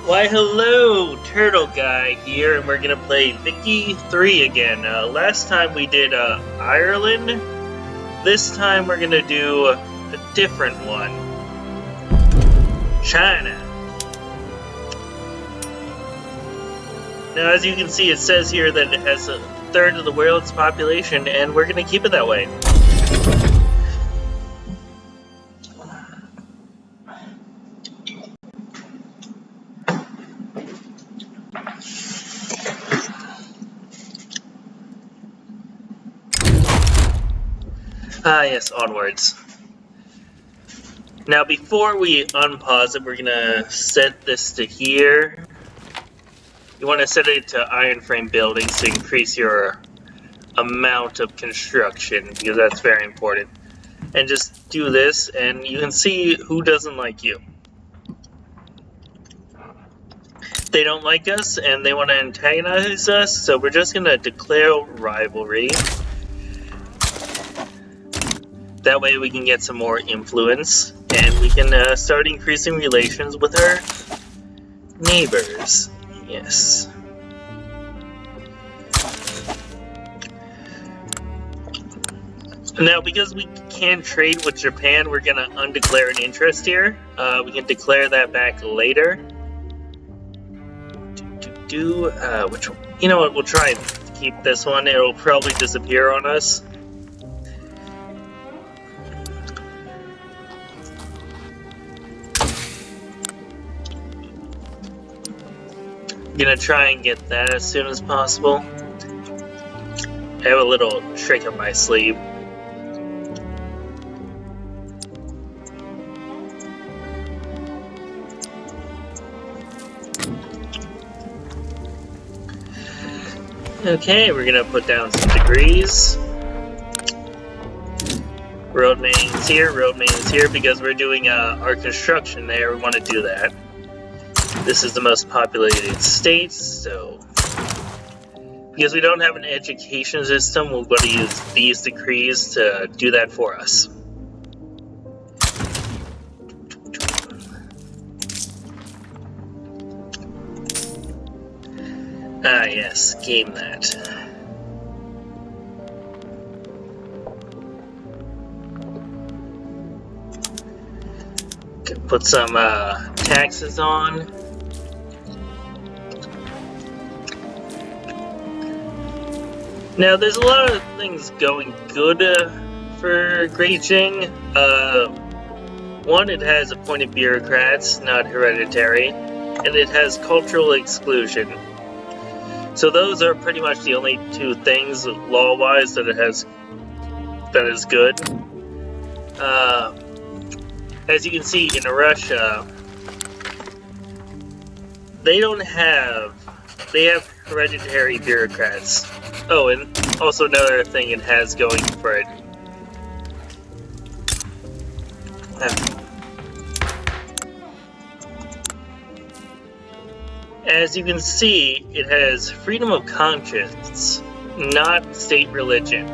Why hello, Turtle Guy here, and we're gonna play Vicky 3 again. Last time we did Ireland. This time we're gonna do a different one. China. Now as you can see, it says here that it has a third of the world's population, and we're gonna keep it that way. Ah yes, onwards. Now before we unpause it, we're gonna set this to here. You want to set it to iron frame buildings to increase your amount of construction, because that's very important. And just do this, and you can see who doesn't like you. They don't like us, and they want to antagonize us, so we're just gonna declare rivalry. That way we can get some more influence, and we can start increasing relations with our neighbors. Yes. Now, because we can't trade with Japan, we're gonna undeclare an interest here. We can declare that back later. Which one? You know what? We'll try and keep this one. It'll probably disappear on us. Gonna try and get that as soon as possible. I have a little trick up my sleeve. Okay, we're gonna put down some degrees. Road maintenance here, road maintenance here, because we're doing our construction there. We want to do that. This is the most populated state, so because we don't have an education system, we're going to use these decrees to do that for us. Ah yes, game that. Put some taxes on. Now, there's a lot of things going good for Great Qing. One, it has appointed bureaucrats, not hereditary, and it has cultural exclusion. So those are pretty much the only two things, law-wise, that it has that is good. As you can see, in Russia, they have hereditary bureaucrats. Oh, and also another thing it has going for it. As you can see, it has freedom of conscience, not state religion.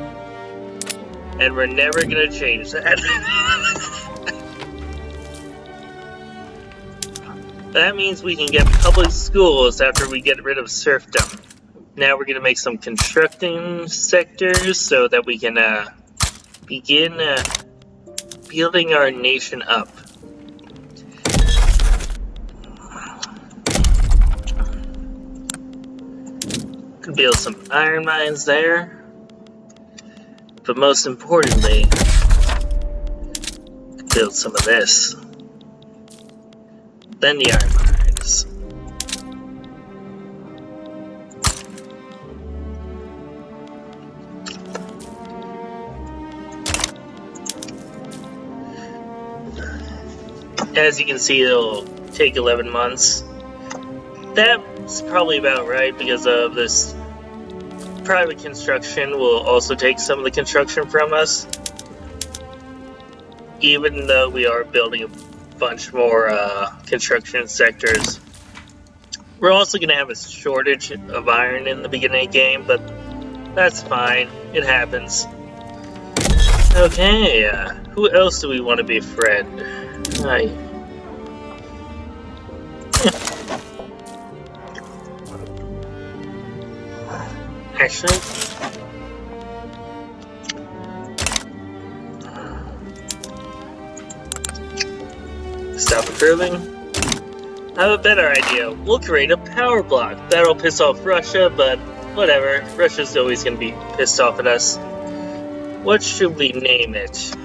And we're never gonna change that. That means we can get public schools after we get rid of serfdom. Now we're going to make some constructing sectors so that we can begin building our nation up. Could build some iron mines there. But most importantly, build some of this. Then the iron mines. As you can see, it'll take 11 months. That's probably about right because of this private construction will also take some of the construction from us. Even though we are building a bunch more construction sectors. We're also going to have a shortage of iron in the beginning of the game, but that's fine. It happens. Okay, who else do we want to befriend? Actually, stop improving. I have a better idea. We'll create a power block. That'll piss off Russia, but whatever. Russia's always gonna be pissed off at us. What should we name it?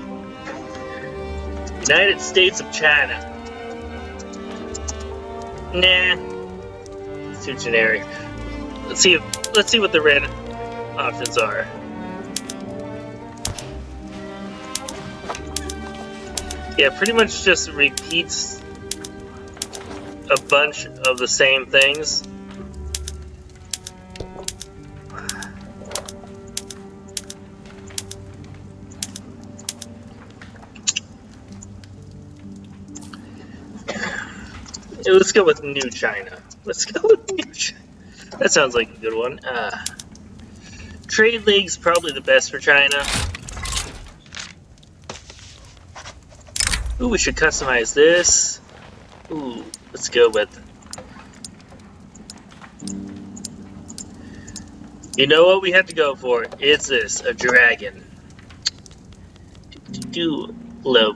United States of China. Nah. It's too generic. Let's see what the red options are. Yeah, pretty much just repeats a bunch of the same things. Let's go with New China. Let's go with New China. That sounds like a good one. Trade League's probably the best for China. Ooh, we should customize this. Ooh, let's go with... You know what we have to go for? It's this, a dragon. Low.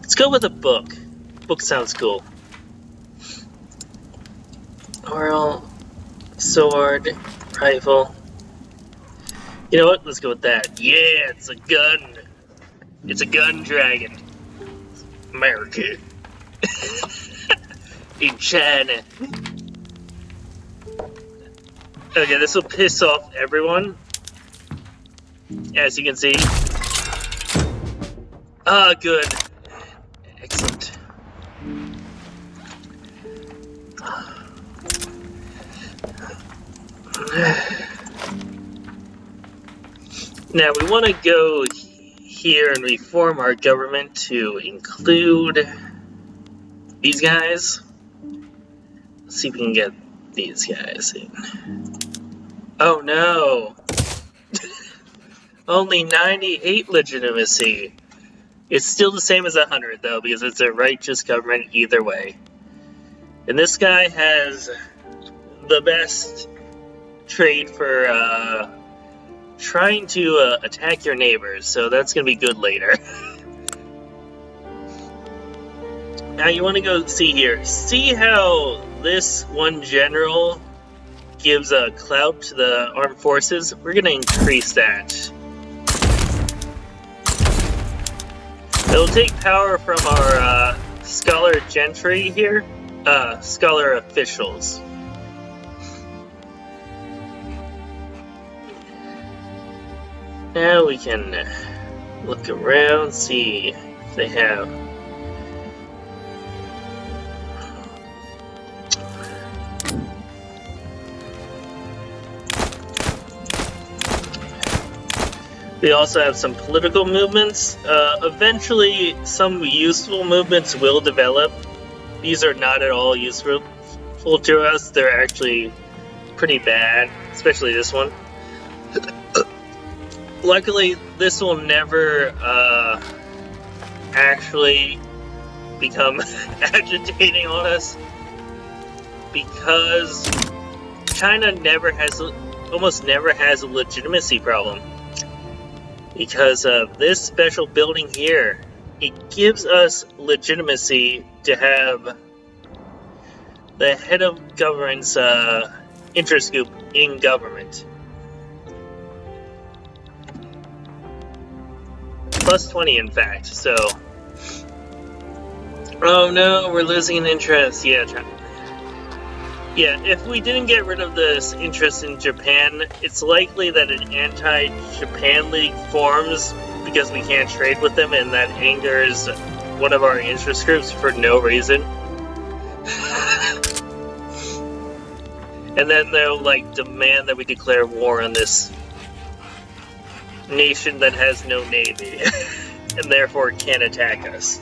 Let's go with a book. Book sounds cool. Oral, sword, rifle. You know what? Let's go with that. Yeah, it's a gun. It's a gun dragon. America. In China. Okay, this will piss off everyone. As you can see. Ah, good. Excellent. Now we want to go here and reform our government to include these guys. Let's see if we can get these guys in. Oh no! Only 98 legitimacy. It's still the same as 100 though, because it's a righteous government either way. And this guy has the best trait for trying to attack your neighbors, so that's gonna be good later. Now you want to go see here. See how this one general gives a clout to the armed forces? We're gonna increase that. It'll take power from our scholar gentry here, scholar officials. Now we can look around, see if they have... We also have some political movements. Eventually, some useful movements will develop. These are not at all useful to us. They're actually pretty bad, especially this one. Luckily, this will never actually become agitating on us, because China almost never has a legitimacy problem. Because of this special building here, it gives us legitimacy to have the head of government's interest group in government. Plus 20, in fact, so... Oh no, we're losing an interest. Yeah, if we didn't get rid of this interest in Japan, it's likely that an anti-Japan League forms because we can't trade with them, and that angers one of our interest groups for no reason. And then they'll, like, demand that we declare war on this nation that has no navy, and therefore can't attack us.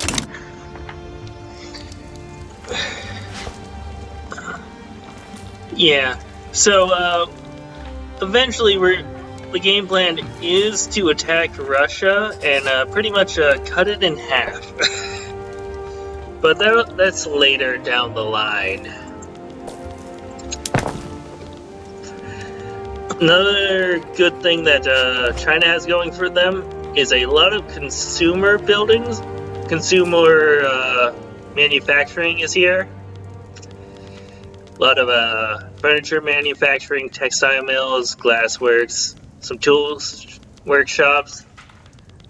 Yeah, so eventually the game plan is to attack Russia and pretty much cut it in half. But that's later down the line. Another good thing that China has going for them is a lot of consumer buildings. Consumer manufacturing is here. A lot of furniture manufacturing, textile mills, glassworks, some tools workshops,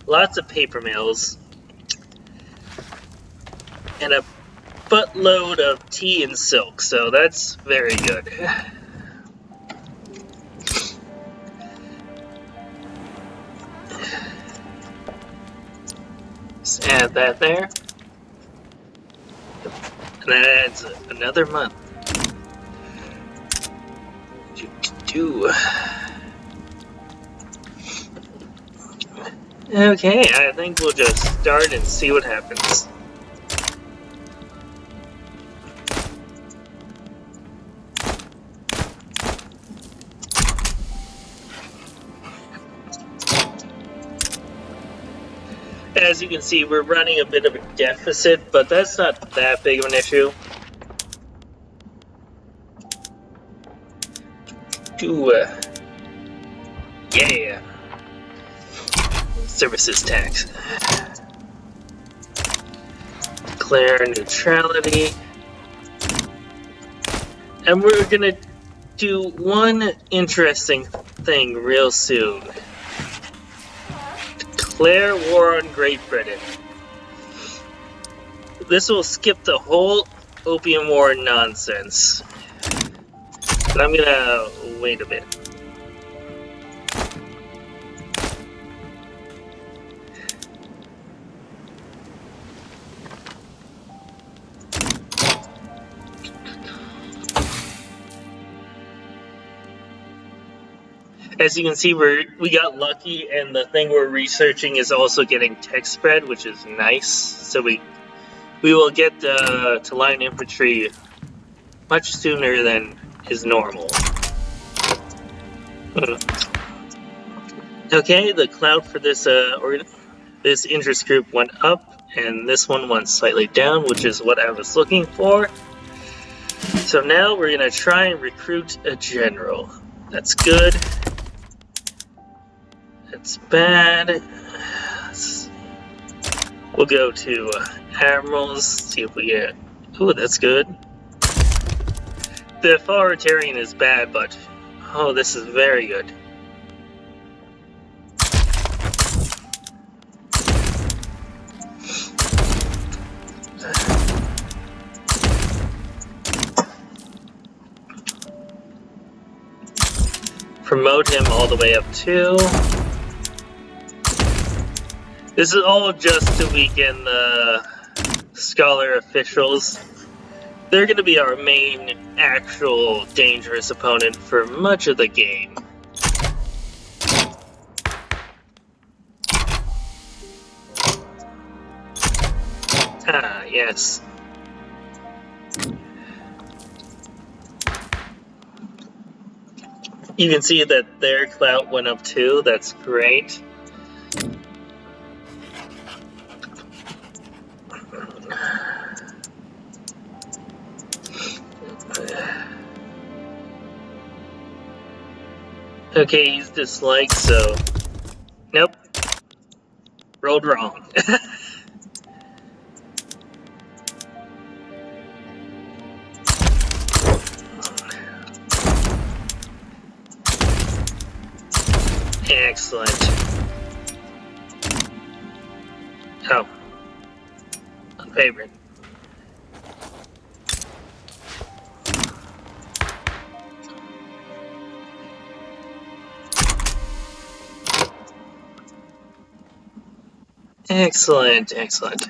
lots of paper mills, and a buttload of tea and silk, so that's very good. Just add that there. And that adds another month. Okay, I think we'll just start and see what happens. As you can see, we're running a bit of a deficit, but that's not that big of an issue. Yeah. Services tax. Declare neutrality. And we're gonna do one interesting thing real soon. Declare war on Great Britain. This will skip the whole opium war nonsense. But I'm gonna wait a bit. As you can see, we got lucky, and the thing we're researching is also getting tech spread, which is nice. So we will get to line infantry much sooner than is normal. Okay, the cloud for this this interest group went up, and this one went slightly down, which is what I was looking for. So now we're gonna try and recruit a general. That's good. That's bad. We'll go to admirals, see if we get... Ooh, that's good. The authoritarian is bad, but... Oh, this is very good. Promote him all the way up to... This is all just to weaken the scholar officials. They're going to be our main, actual, dangerous opponent for much of the game. Ah, yes. You can see that their clout went up too. That's great. Okay, he's disliked, so... Nope. Rolled wrong. Excellent. Oh. Unfavored. Excellent, excellent.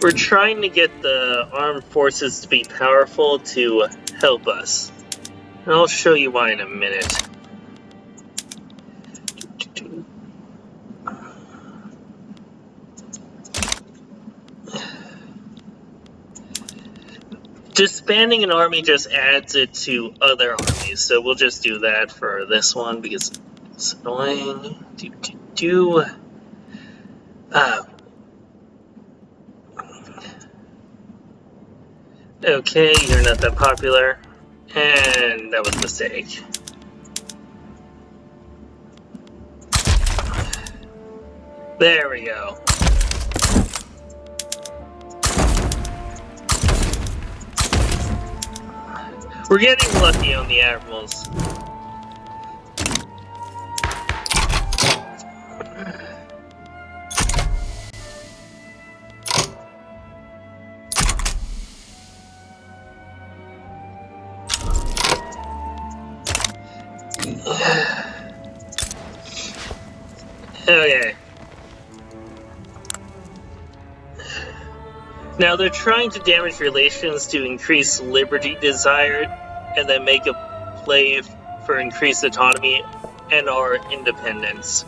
We're trying to get the armed forces to be powerful to help us. And I'll show you why in a minute. Disbanding an army just adds it to other armies, so we'll just do that for this one because it's annoying. Okay, you're not that popular. And that was a mistake. There we go. We're getting lucky on the admirals. Okay. Now they're trying to damage relations to increase liberty desired, and then make a play for increased autonomy and our independence.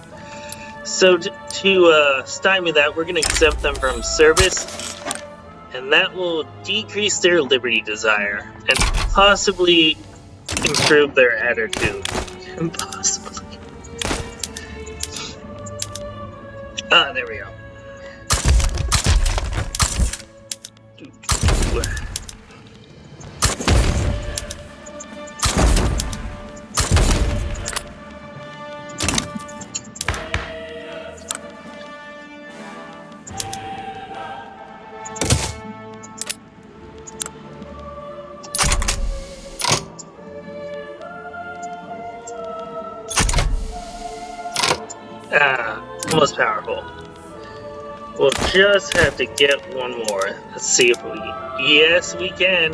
So to stymie that, we're going to exempt them from service, and that will decrease their liberty desire, and possibly improve their attitude. Possibly. Ah, there we go. Most powerful. We'll just have to get one more. Let's see if we... Yes, we can.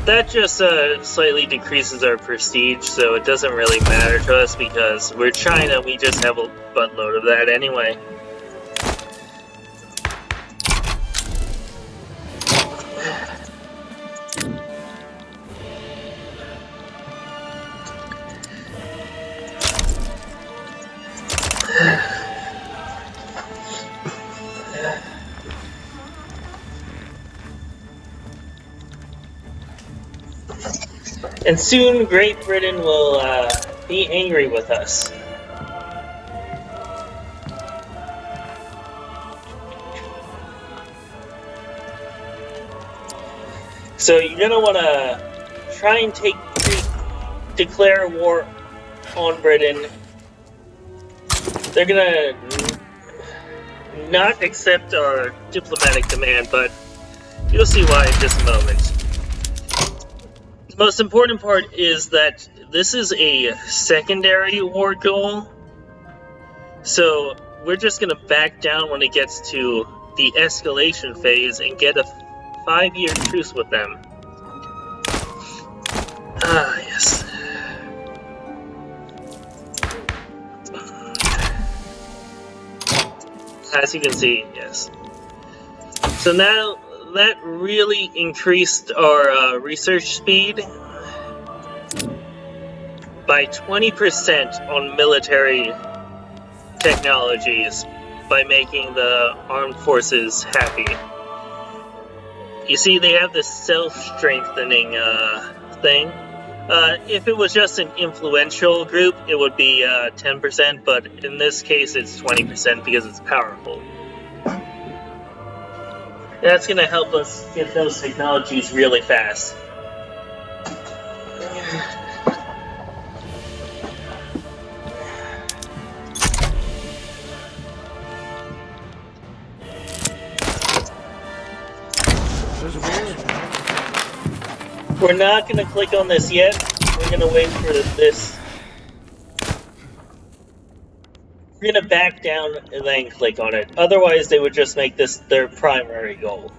That just slightly decreases our prestige, so it doesn't really matter to us because we're China, we just have a buttload of that anyway. And soon Great Britain will be angry with us. So you're gonna want to try and declare war on Britain. They're gonna not accept our diplomatic demand, but you'll see why in just a moment. The most important part is that this is a secondary war goal, so we're just going to back down when it gets to the escalation phase and get a 5-year truce with them. Ah, yes. As you can see, yes. So now that really increased our research speed by 20% on military technologies by making the armed forces happy. You see, they have this self-strengthening thing. If it was just an influential group, it would be 10%, but in this case it's 20% because it's powerful. That's going to help us get those technologies really fast. We're not going to click on this yet. We're going to wait for this. We're going to back down and then click on it. Otherwise, they would just make this their primary goal.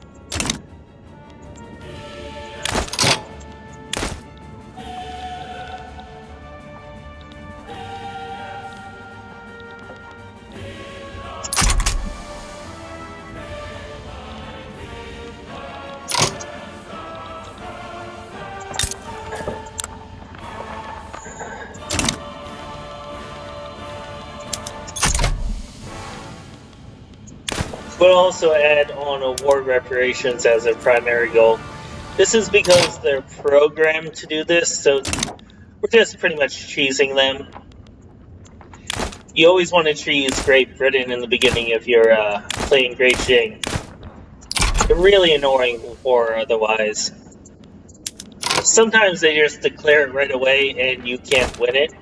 We'll also add on a war reparations as a primary goal. This is because they're programmed to do this, so we're just pretty much cheesing them. You always want to choose Great Britain in the beginning if you're playing Great Qing. A really annoying war otherwise. Sometimes they just declare it right away and you can't win it.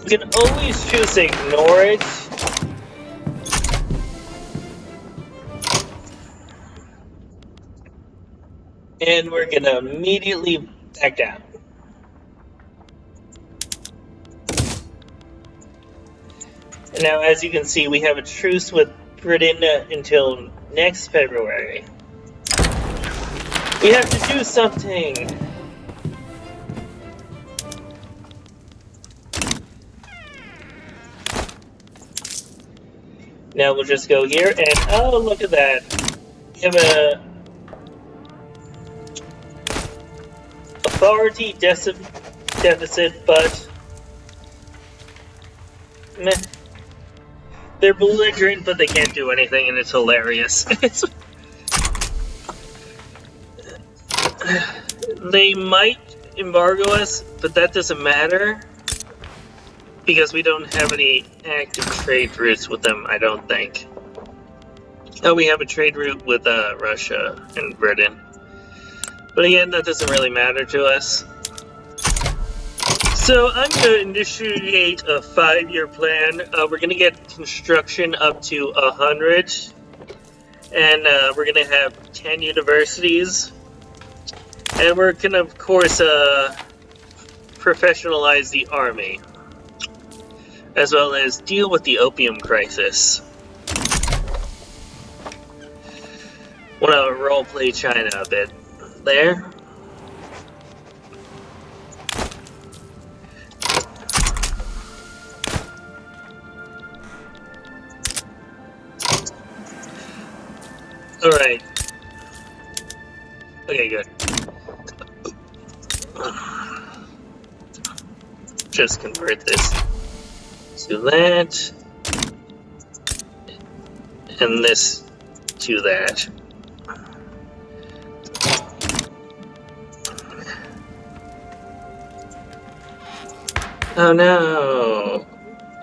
You can always choose to ignore it. And we're gonna immediately back down. And now, as you can see, we have a truce with Britain until next February. We have to do something! Now we'll just go here and, oh, look at that. We have a authority deficit, but meh. They're belligerent, but they can't do anything, and it's hilarious. They might embargo us, but that doesn't matter. Because we don't have any active trade routes with them, I don't think. Oh, we have a trade route with Russia and Britain. But again, that doesn't really matter to us. So I'm going to initiate a 5-year plan. We're going to get construction up to 100. And we're going to have 10 universities. And we're going to, of course, professionalize the army. As well as deal with the opium crisis. Want to roleplay China a bit. There. Alright. Okay, good. Just convert this to that. And this to that. Oh no!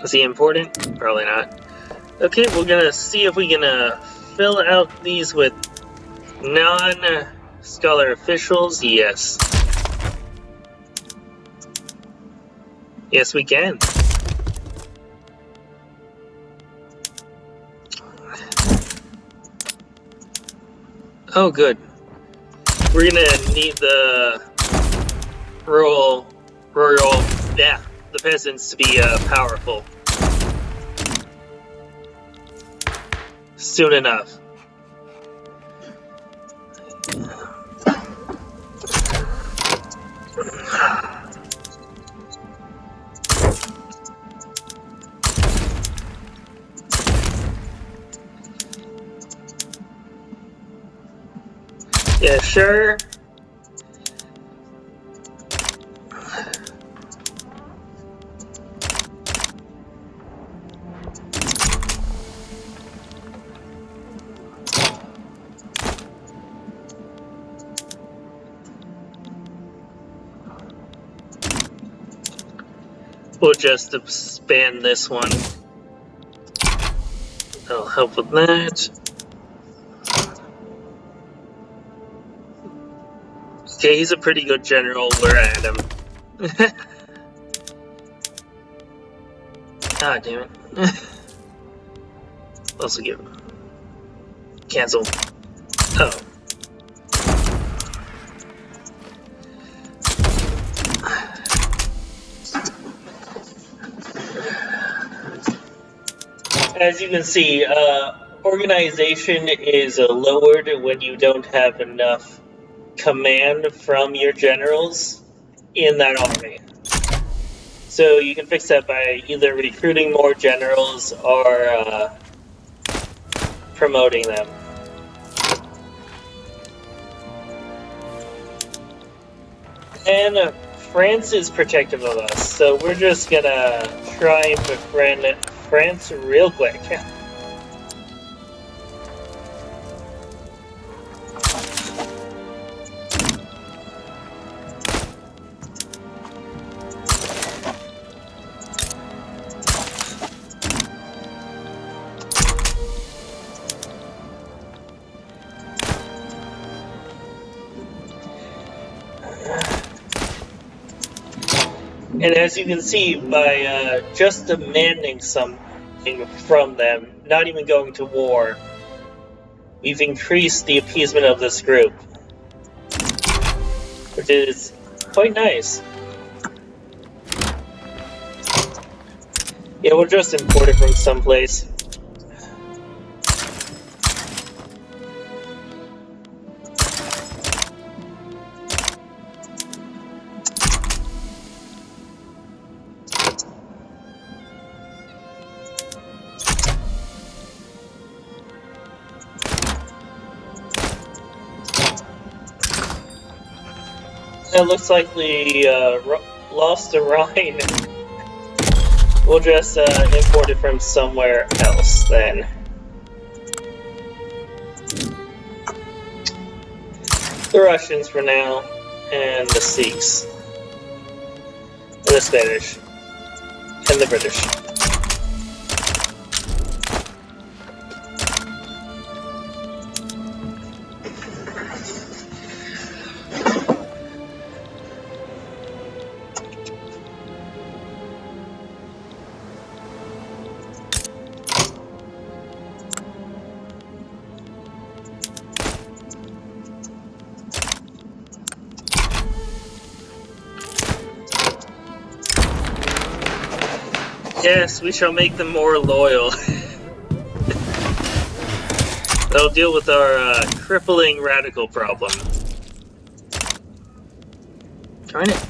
Is he important? Probably not. Okay, we're gonna see if we can fill out these with non-scholar officials. Yes. Yes, we can. Oh, good. We're gonna need the the peasants to be powerful soon enough. Yeah, sure. We'll just expand this one. That'll help with that. Okay, he's a pretty good general. We're at him. Ah, damn it. Also give him. Cancel. Oh. As you can see, organization is lowered when you don't have enough command from your generals in that army. So you can fix that by either recruiting more generals or promoting them. And France is protective of us, so we're just gonna try and befriend France real quick. And as you can see, by just demanding something from them, not even going to war, we've increased the appeasement of this group, which is quite nice. Yeah, we'll just import it from someplace. It looks like we lost the Rhine. We'll just import it from somewhere else then. The Russians for now, and the Sikhs, and the Spanish, and the British. Yes, we shall make them more loyal. That'll deal with our crippling radical problem. Darn it.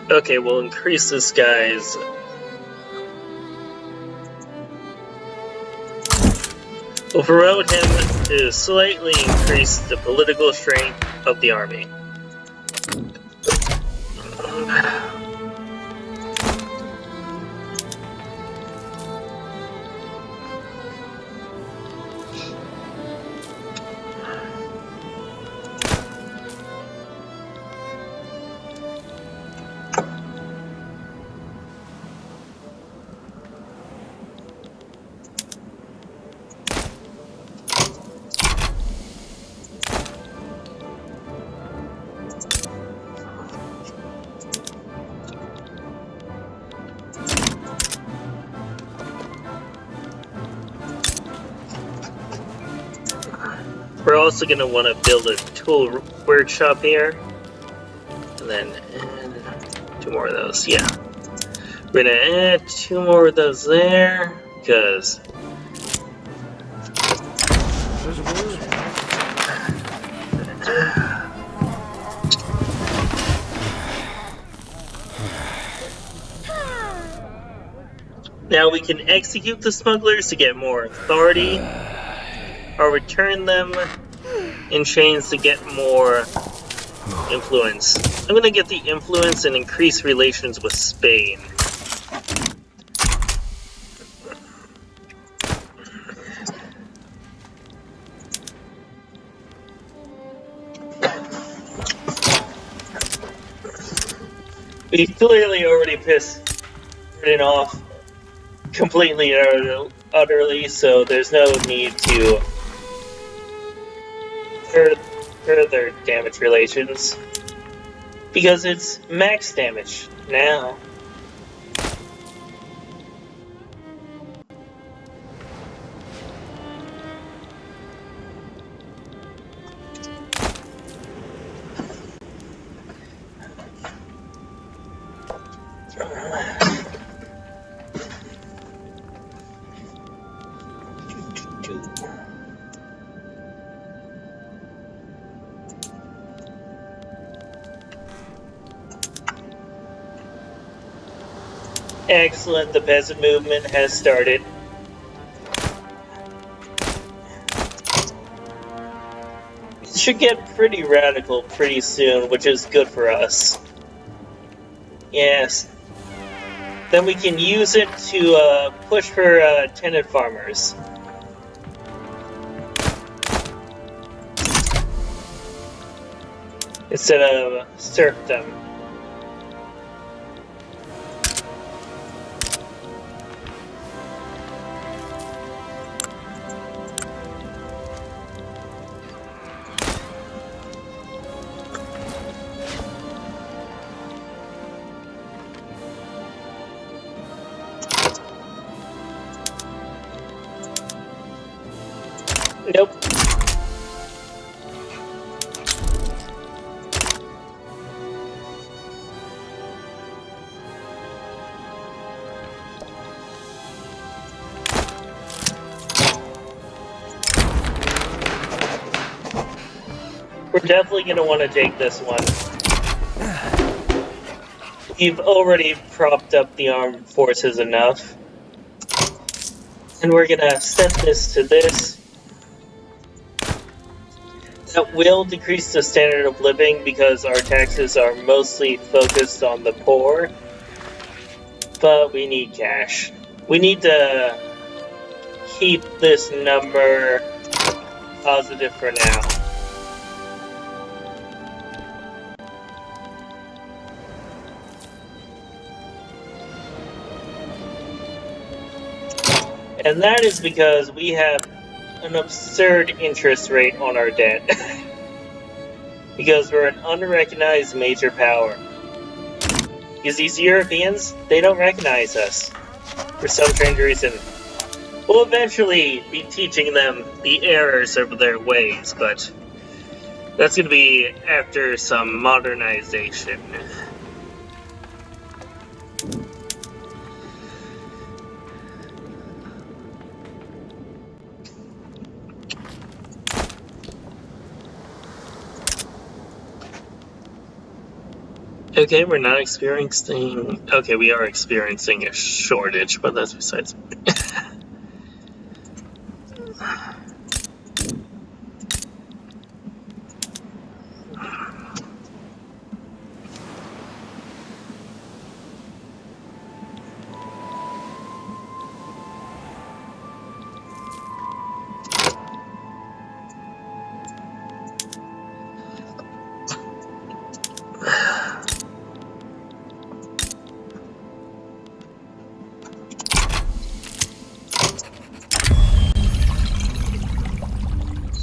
Okay, we'll increase this guy's... Overrode him to slightly increase the political strength of the army. We're also going to want to build a tool workshop here. And then add 2 more of those, yeah. We're going to add 2 more of those there, because... Now we can execute the smugglers to get more authority, or return them in chains to get more influence. I'm gonna get the influence and increase relations with Spain. We've clearly already pissed Britain off completely and utterly, so there's no need to further damage relations, because it's max damage now. Excellent, the peasant movement has started. It should get pretty radical pretty soon, which is good for us. Yes. Then we can use it to push for tenant farmers. Instead of serfdom. Nope. We're definitely going to want to take this one. We've already propped up the armed forces enough. And we're going to set this to this. That will decrease the standard of living because our taxes are mostly focused on the poor. But we need cash. We need to keep this number positive for now. And that is because we have an absurd interest rate on our debt. Because we're an unrecognized major power. Because these Europeans, they don't recognize us. For some strange reason. We'll eventually be teaching them the errors of their ways, but that's going to be after some modernization. Okay, we're not experiencing... Okay, we are experiencing a shortage, but that's besides...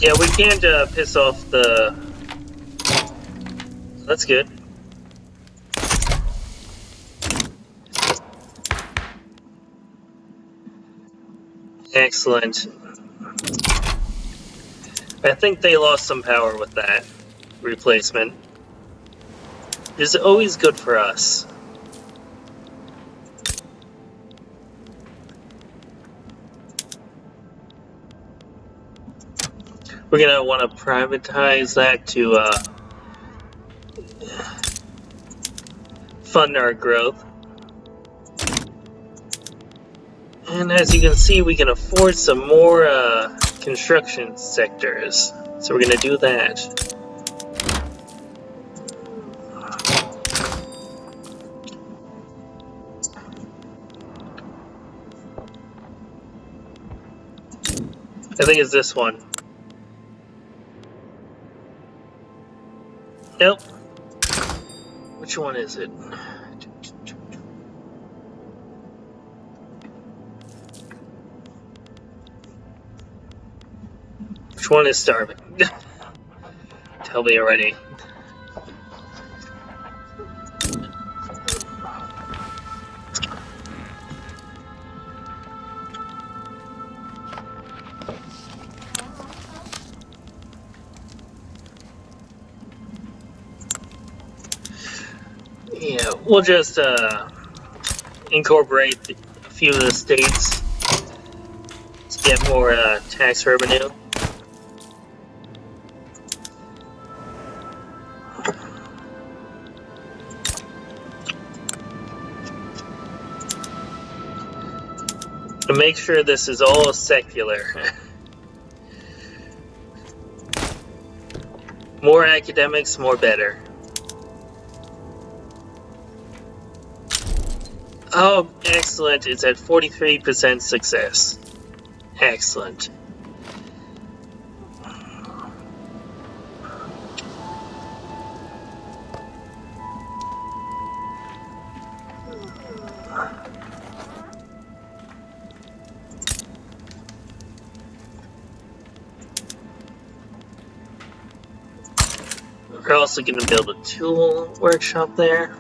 Yeah, we can't piss off the... That's good. Excellent. I think they lost some power with that replacement. It's always good for us. We're gonna want to privatize that to fund our growth. And as you can see, we can afford some more construction sectors. So we're gonna do that. I think it's this one. Nope. Which one is it? Which one is starving? Tell me already. Yeah, we'll just incorporate a few of the states to get more tax revenue. To make sure this is all secular. More academics, more better. Oh, excellent. It's at 43% success. Excellent. We're also going to build a tool workshop there.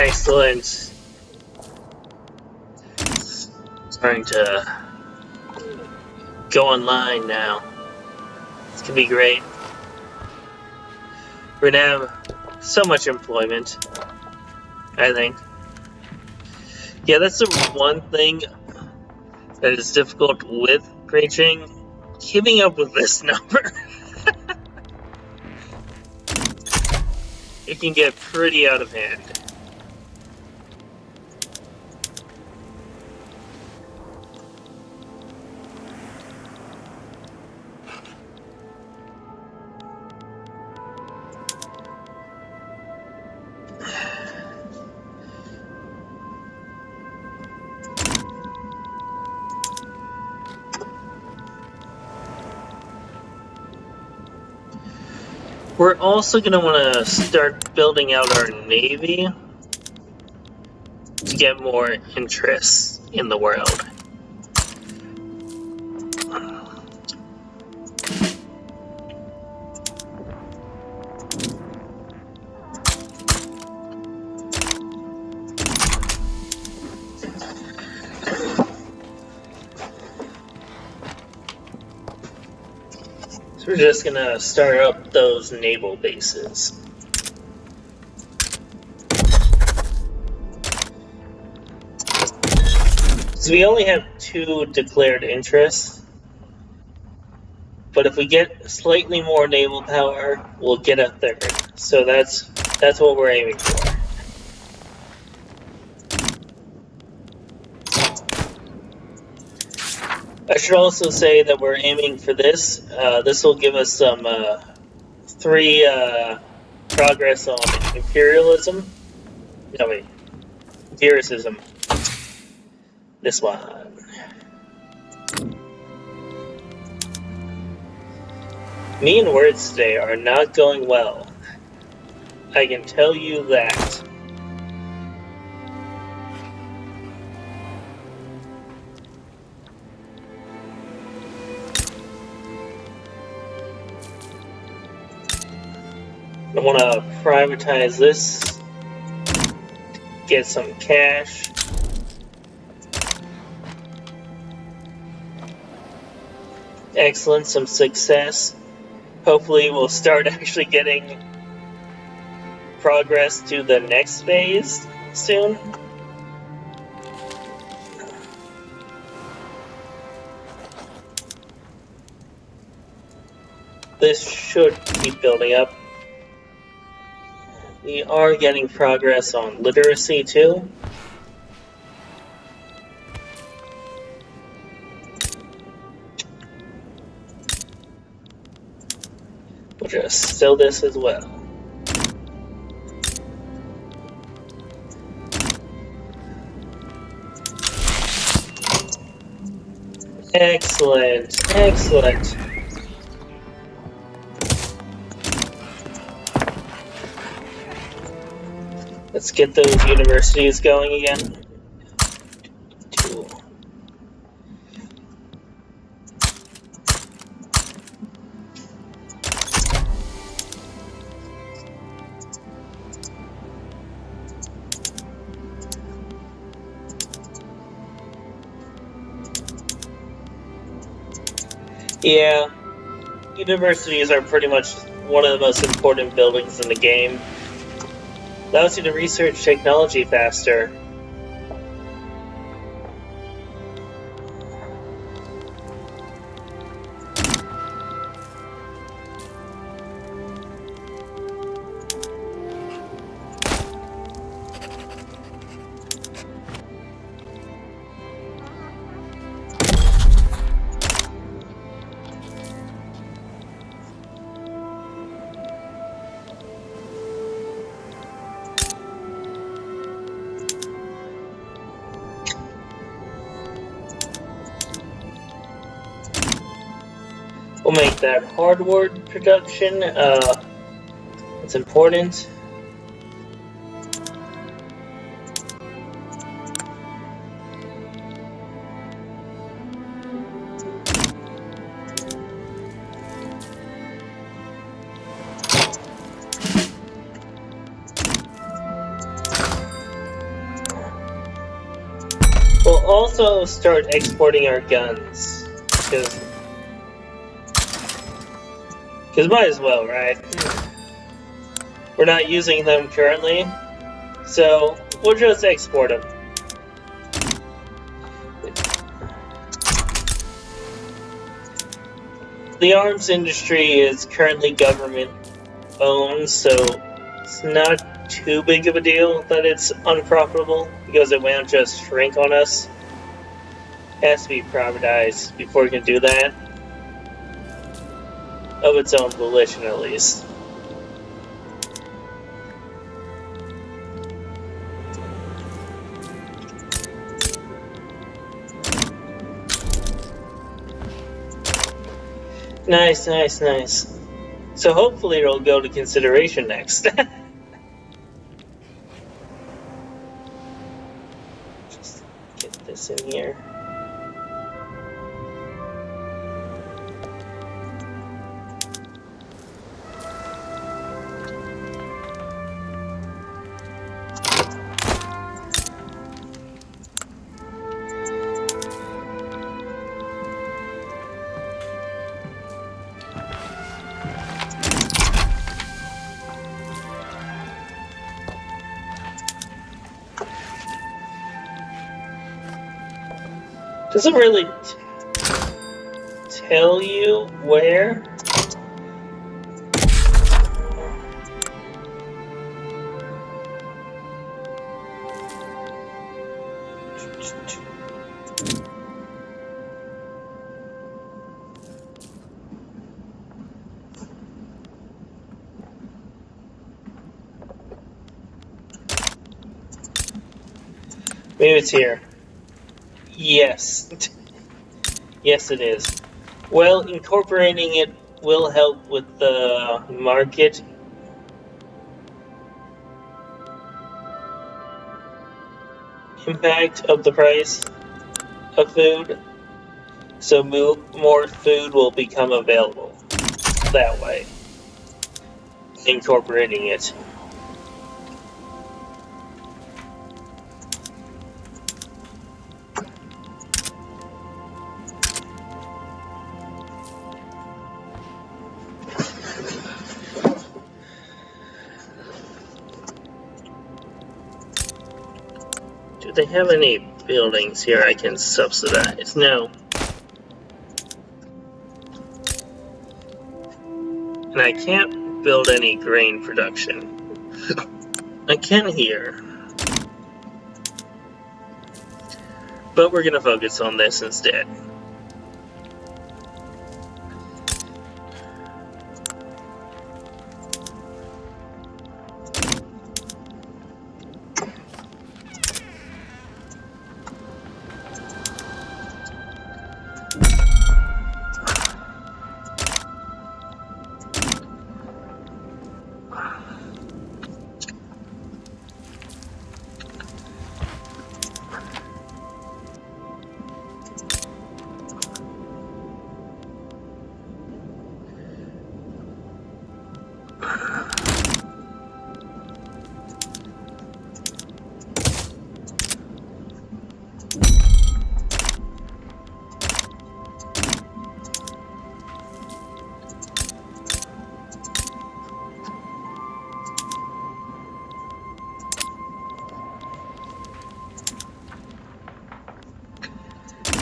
Excellent. Starting to go online now. This could be great. We're gonna have so much employment, I think. Yeah, that's the one thing that is difficult with Great Qing. Keeping up with this number. It can get pretty out of hand. We're also going to want to start building out our navy to get more interest in the world. We're just gonna start up those naval bases. So we only have 2 declared interests, but if we get slightly more naval power, we'll get a 3rd. So that's what we're aiming for. I should also say that we're aiming for this. This will give us some 3 progress on imperialism. No, wait. Empiricism. This one. Me and words today are not going well. I can tell you that. I want to privatize this, get some cash. Excellent, some success. Hopefully we'll start actually getting progress to the next phase soon. This should keep building up. We are getting progress on literacy too. We'll just still this as well. Excellent, excellent. Let's get those universities going again. Yeah, universities are pretty much one of the most important buildings in the game. Allows you to research technology faster. We'll make that hardware production. It's important. also start exporting our guns, because might as well, right? We're not using them currently, so we'll just export them. The arms industry is currently government owned, so it's not too big of a deal that it's unprofitable, because it won't just shrink on us. It has to be privatized before we can do that. Of its own volition, at least. Nice, nice, nice. So hopefully it'll go to consideration next. Just get this in here. Doesn't really tell you where. Maybe it's here. Yes. Yes, it is. Well, incorporating it will help with the market. Impact of the price of food. So more food will become available that way. Incorporating it. Do they have any buildings here I can subsidize? No. And I can't build any grain production. I can here. But we're gonna focus on this instead.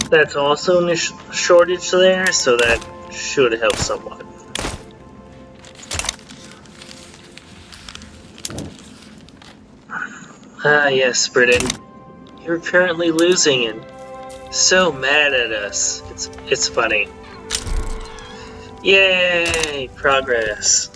That's also a shortage there, so that should help somewhat. Ah, yes, Britain. You're currently losing and so mad at us. It's funny. Yay! Progress.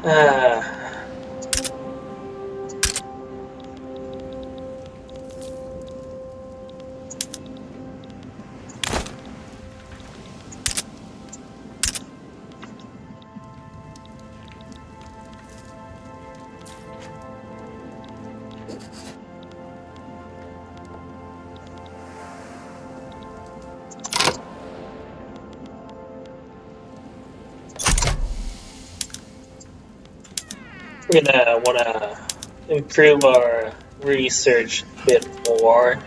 Ah. We're gonna wanna improve our research a bit more.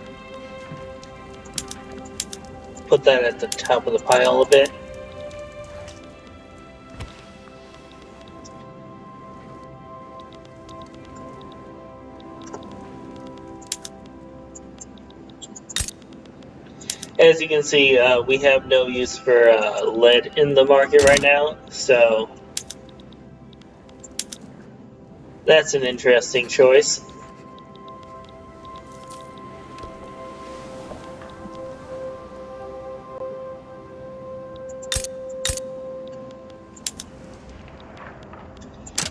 Put that at the top of the pile a bit. As you can see, we have no use for lead in the market right now, so that's an interesting choice.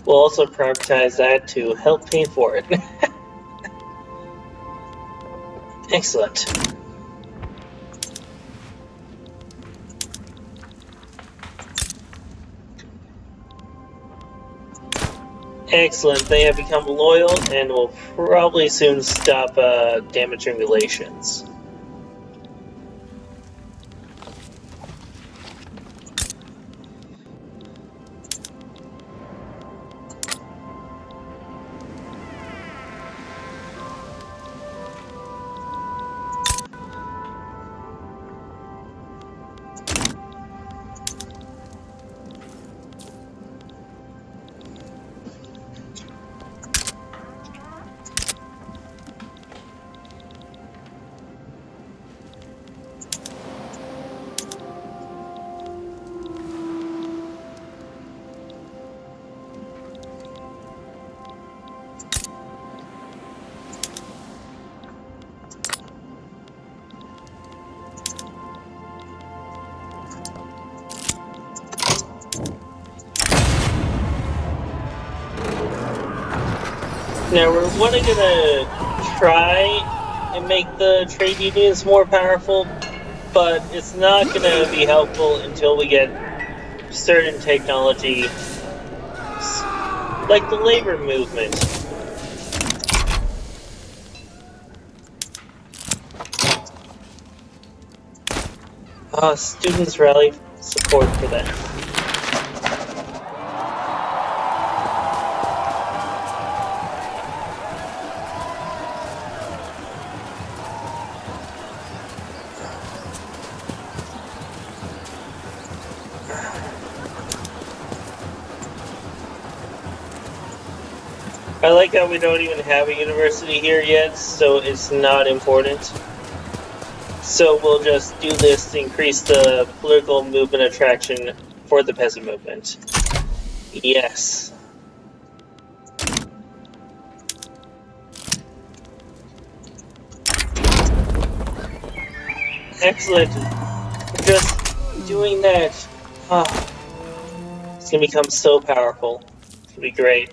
We'll also prioritize that to help pay for it. Excellent. Excellent, they have become loyal and will probably soon stop damaging relations. Now we're gonna try and make the trade unions more powerful, but it's not gonna be helpful until we get certain technology, like the labor movement. Students rally support for that. I like how we don't even have a university here yet, so it's not important. So we'll just do this to increase the political movement attraction for the peasant movement. Yes. Excellent. Just doing that. It's gonna become so powerful. It's gonna be great.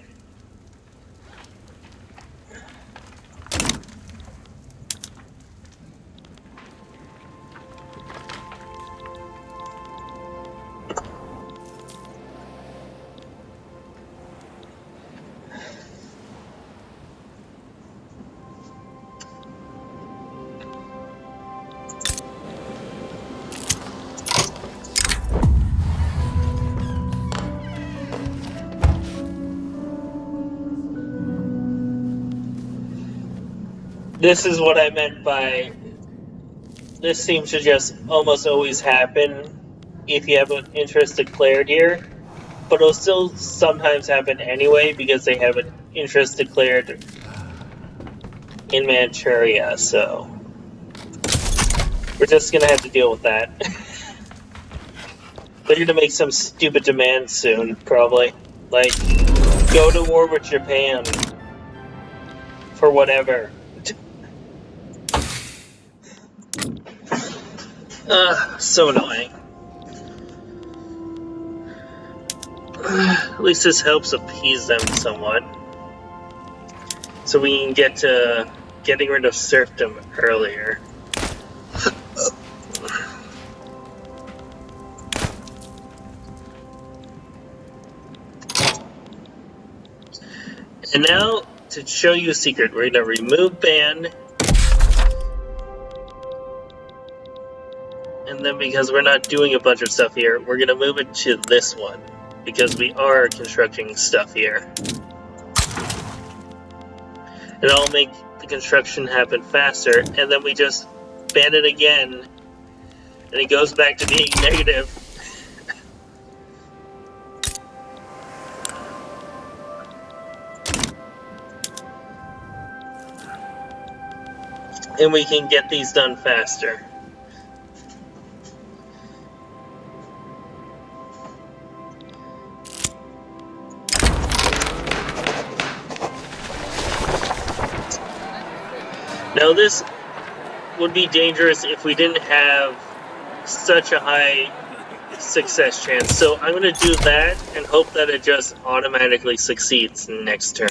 This is what I meant by this seems to just almost always happen if you have an interest declared here, but it'll still sometimes happen anyway because they have an interest declared in Manchuria, so we're just gonna have to deal with that. They're gonna make some stupid demand soon, probably. Like, go to war with Japan. For whatever. So annoying. At least this helps appease them somewhat. So we can get to getting rid of serfdom earlier. And now, to show you a secret, we're going to remove ban. And then because we're not doing a bunch of stuff here, we're going to move it to this one. Because we are constructing stuff here. And I'll make the construction happen faster, and then we just ban it again, and it goes back to being negative. And we can get these done faster. Now this would be dangerous if we didn't have such a high success chance. So I'm going to do that and hope that it just automatically succeeds next turn.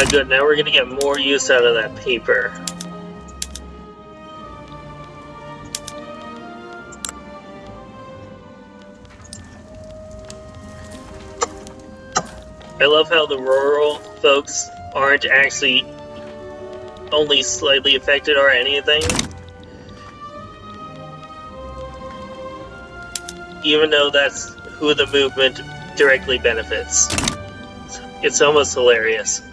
Good, now we're gonna get more use out of that paper. I love how the rural folks aren't actually only slightly affected or anything. Even though that's who the movement directly benefits. It's almost hilarious.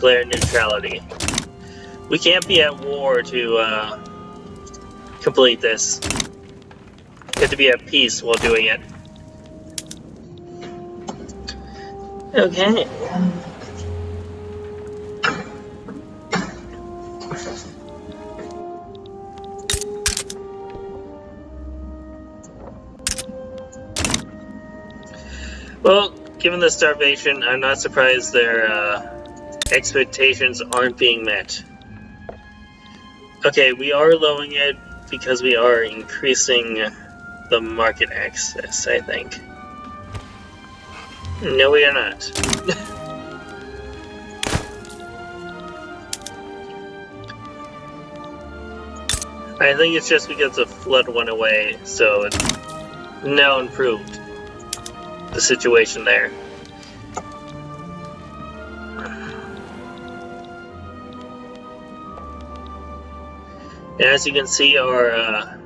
Declare neutrality. We can't be at war to complete this. We have to be at peace while doing it. Okay. Well, given the starvation, I'm not surprised their expectations aren't being met. Okay, we are lowering it because we are increasing the market access, I think. No, we are not. I think it's just because the flood went away, so it's now improved the situation there. And as you can see, our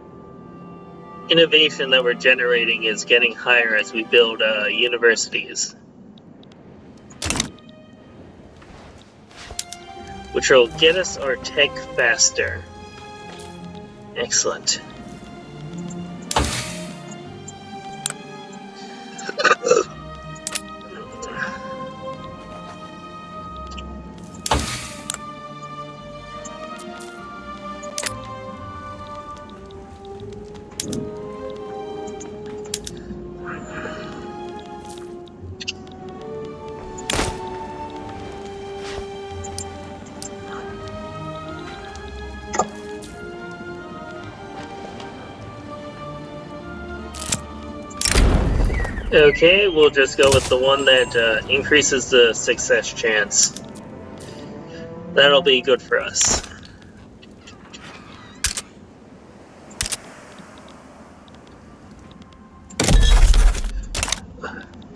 innovation that we're generating is getting higher as we build universities, which will get us our tech faster. Excellent. Okay, we'll just go with the one that increases the success chance. That'll be good for us.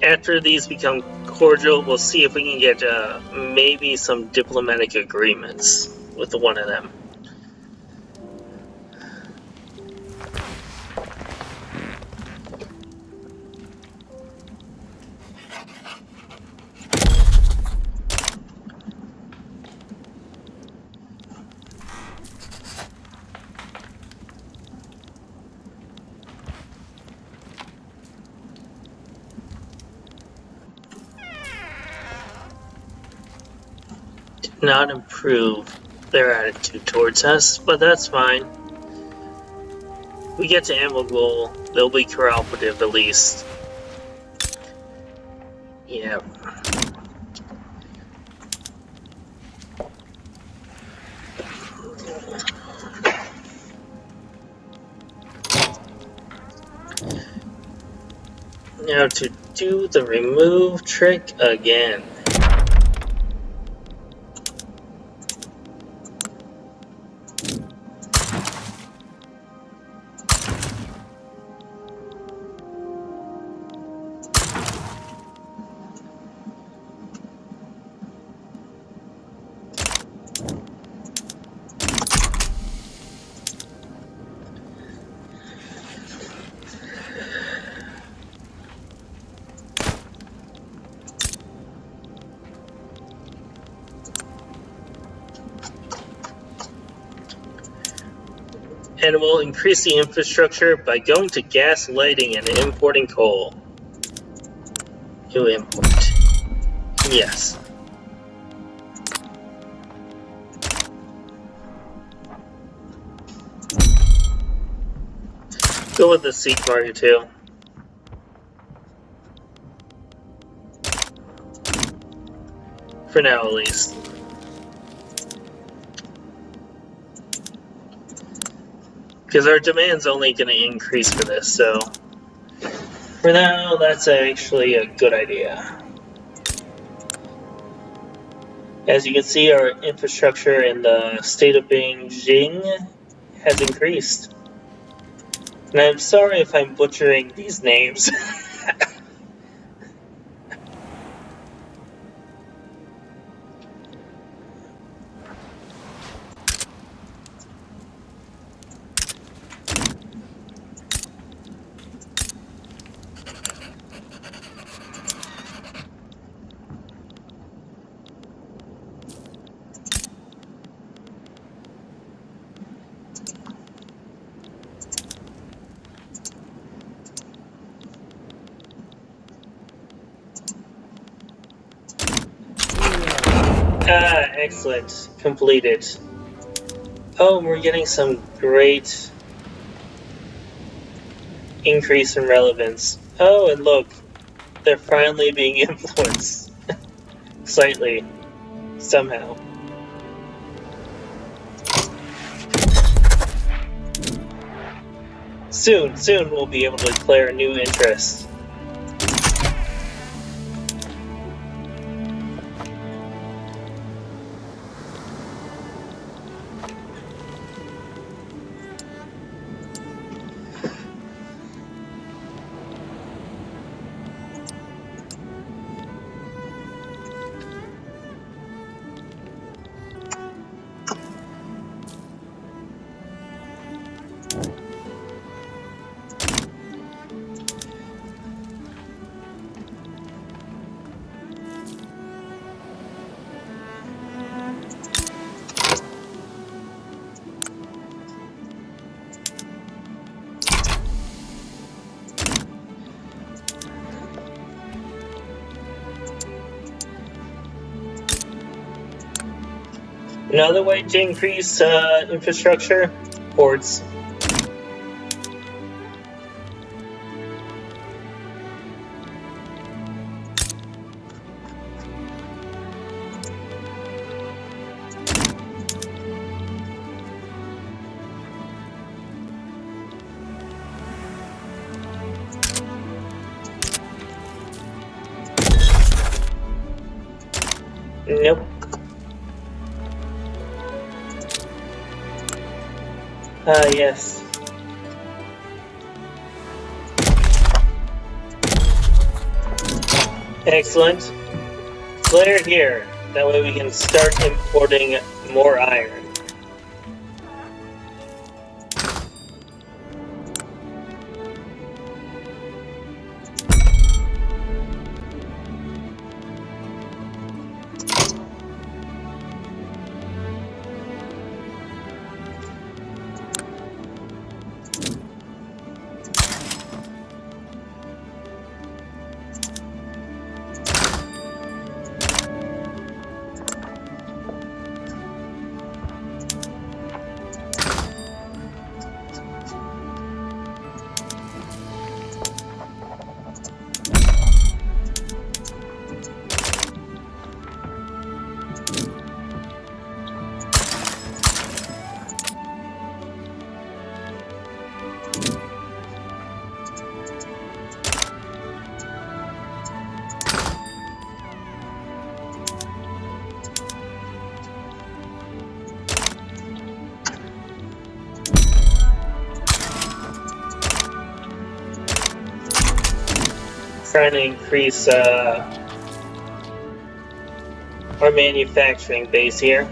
After these become cordial, we'll see if we can get maybe some diplomatic agreements with one of them. Not improve. their attitude towards us, but that's fine. We get to Amogul, they'll be cooperative at least. Yeah. Now to do the remove trick again. And we'll increase the infrastructure by going to gas lighting and importing coal. New import. Yes. Go with the seed market too. For now, at least. Because our demand's only going to increase for this, so for now, that's actually a good idea. As you can see, our infrastructure in the state of Beijing has increased. And I'm sorry if I'm butchering these names. Excellent. Completed. Oh, we're getting some great increase in relevance. Oh, and look, they're finally being influenced. Slightly. Somehow. Soon we'll be able to declare a new interest. Another way to increase infrastructure? Ports. Nope. Yes. Excellent. Clear here. That way we can start importing more iron. trying to increase our manufacturing base here.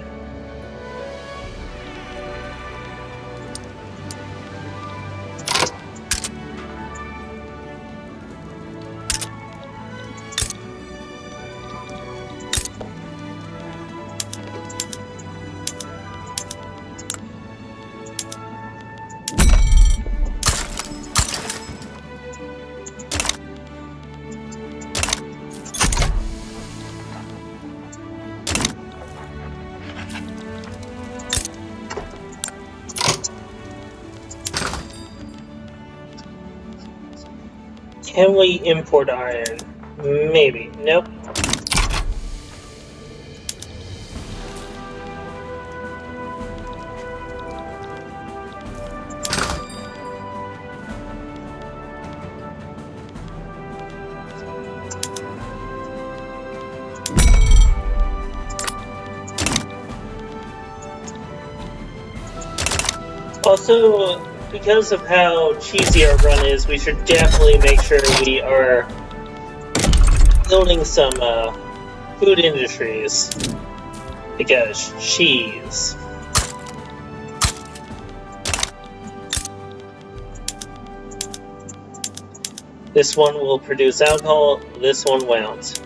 Can we import iron? Maybe. Nope. Also, because of how cheesy our run is, we should definitely make sure we are building some food industries. Because cheese. This one will produce alcohol, this one won't.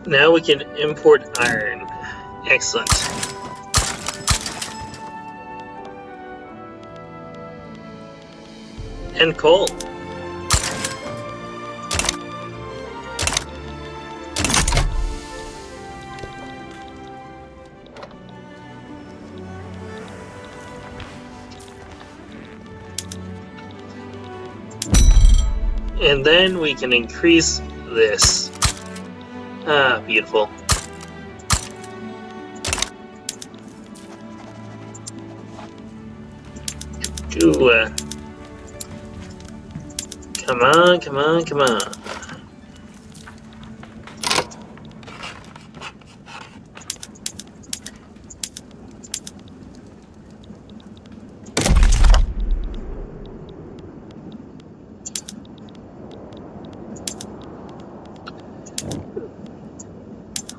Now we can import iron. Excellent. And coal. And then we can increase this. Ah, beautiful. Ooh, come on, come on, come on.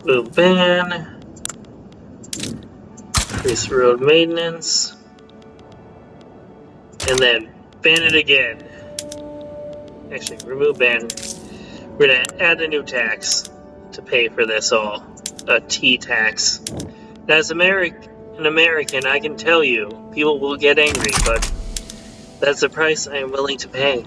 Blue ban. Increase road maintenance. And then ban it again. Actually, remove ban. We're gonna add a new tax to pay for this all. A T tax. As an American, I can tell you, people will get angry, but that's the price I am willing to pay.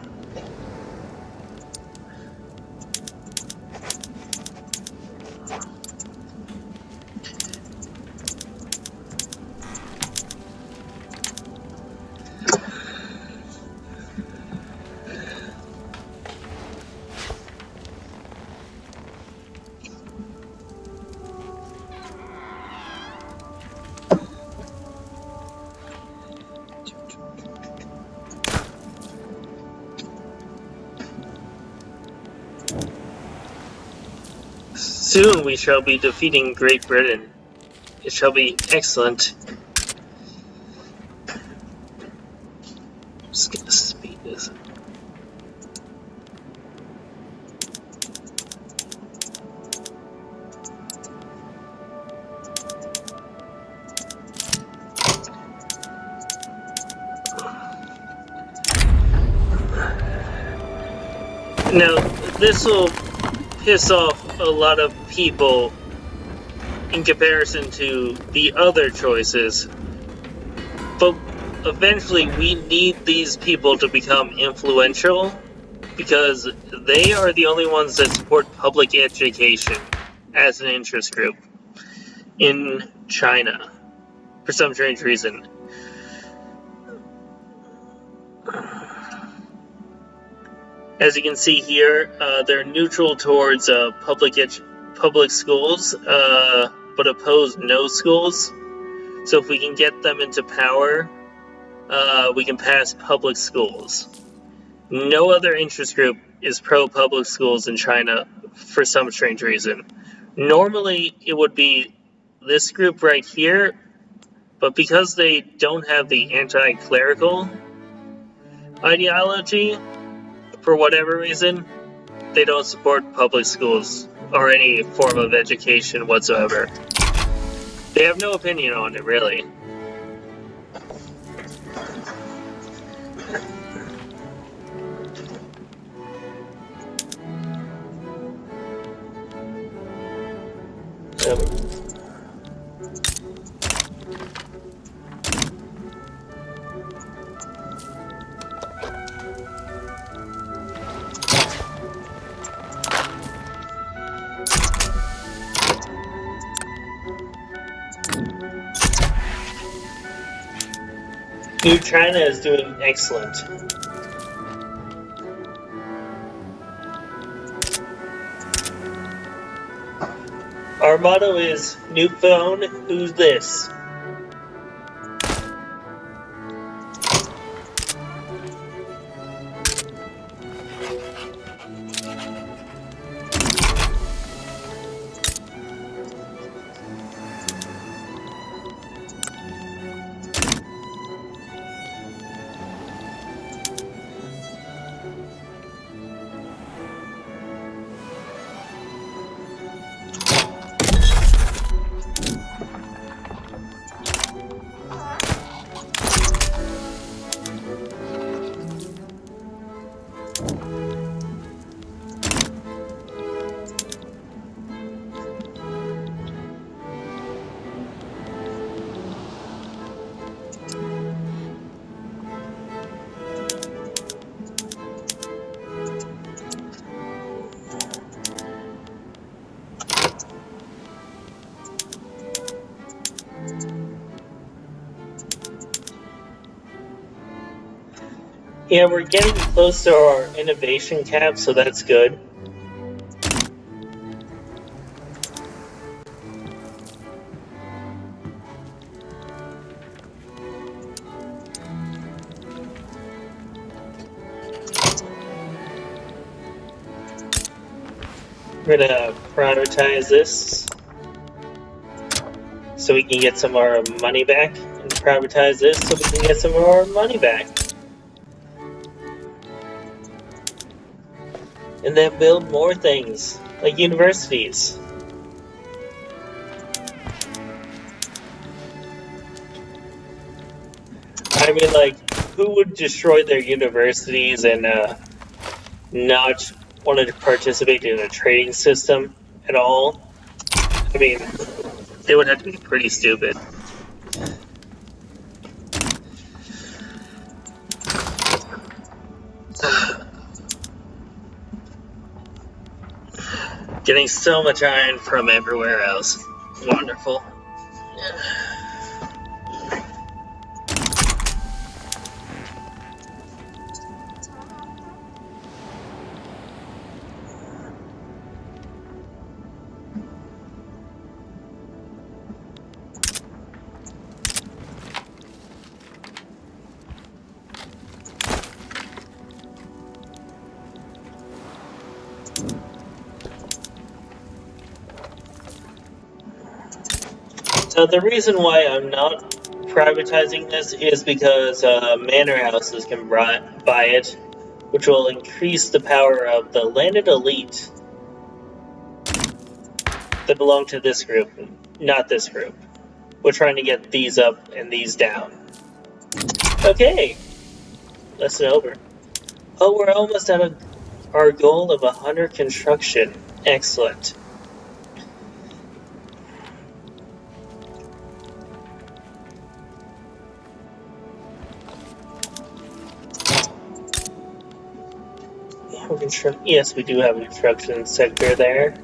Soon we shall be defeating Great Britain. It shall be excellent. Just gonna speed this. Now, this will piss off a lot of people in comparison to the other choices, but eventually we need these people to become influential because they are the only ones that support public education as an interest group in China for some strange reason. As you can see here, they're neutral towards public schools, but oppose no schools. So if we can get them into power, we can pass public schools. No other interest group is pro-public schools in China for some strange reason. Normally, it would be this group right here, but because they don't have the anti-clerical ideology, for whatever reason, they don't support public schools or any form of education whatsoever. They have no opinion on it, really. New China is doing excellent. Our motto is, new phone, who's this? Yeah, we're getting close to our innovation cap, so that's good. We're gonna prioritize this so we can get some of our money back, and privatize this so we can get some of our money back. And then build more things, like universities. I mean, like, who would destroy their universities and not want to participate in a trading system at all? I mean, they would have to be pretty stupid. Getting so much iron from everywhere else. Wonderful. The reason why I'm not privatizing this is because manor houses can buy it, which will increase the power of the landed elite that belong to this group, not this group. We're trying to get these up and these down. Okay, lesson over. Oh, we're almost at our goal of 100 construction. Excellent. Yes, we do have a construction sector there.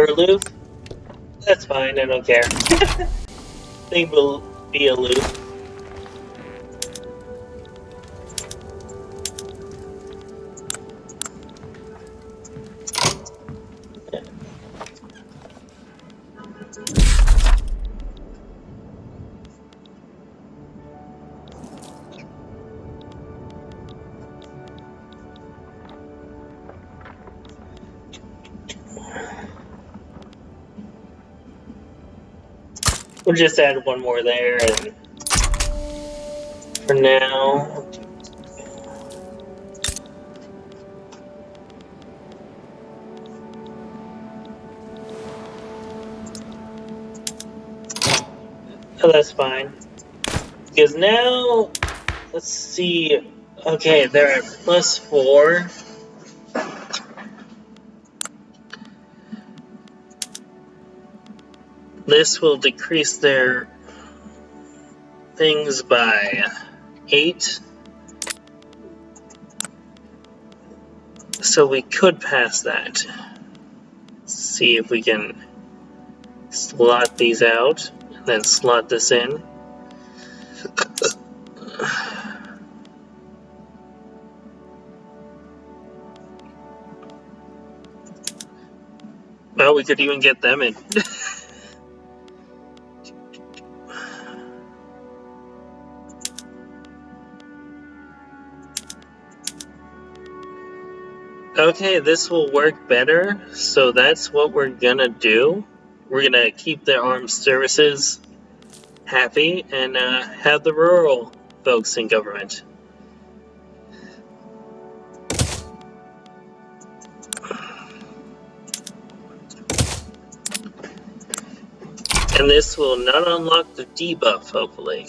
You're aloof? That's fine, I don't care. They will be aloof. We'll just add one more there, and for now... Oh, that's fine. Because now, let's see... Okay, they're at +4. This will decrease their things by 8. So we could pass that. Let's see if we can slot these out, and then slot this in. Well, we could even get them in. Okay, this will work better, so that's what we're gonna do. We're gonna keep the armed services happy and have the rural folks in government. And this will not unlock the debuff, hopefully.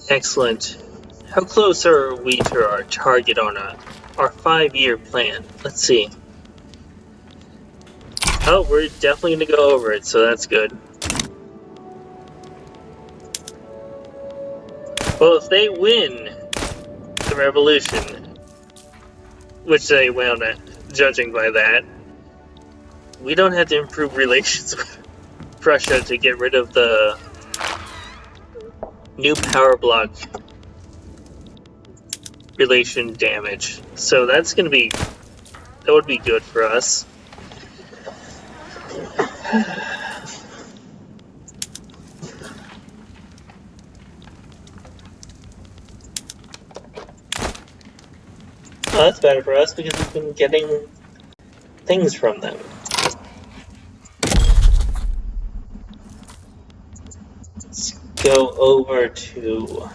Excellent. How close are we to our target on our 5-year plan? Let's see. Oh, we're definitely going to go over it, so that's good. Well, if they win the revolution, which they wound at, judging by that, we don't have to improve relations with Prussia to get rid of the new power block relation damage. So that's gonna be, that would be good for us. Oh, that's better for us because we've been getting things from them. Let's go over to...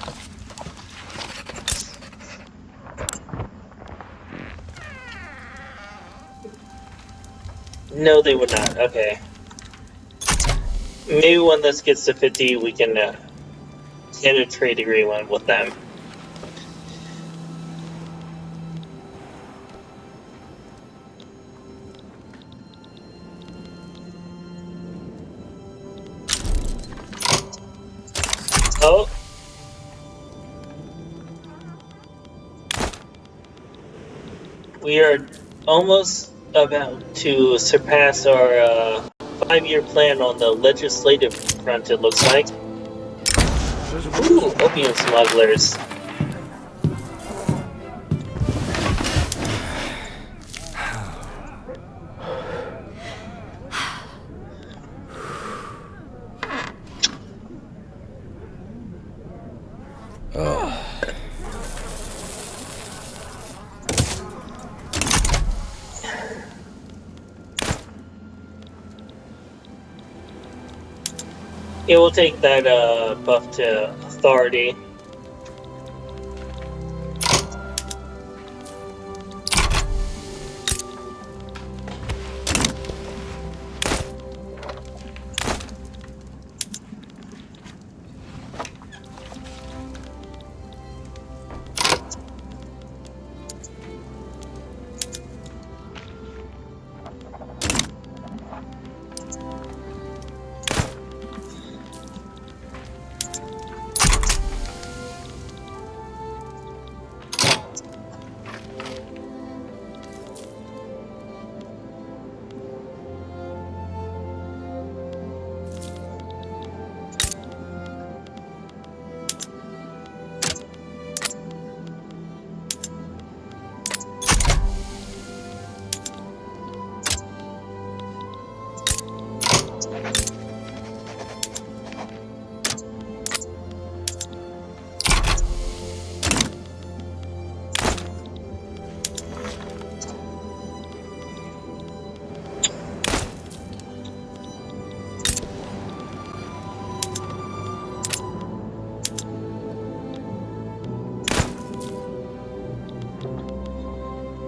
No, they would not. Okay. Maybe when this gets to 50, we can get a trade agreement with them. Oh. We are almost about to surpass our 5-year plan on the legislative front, it looks like. Ooh, opium smugglers. Yeah, we'll take that buff to authority.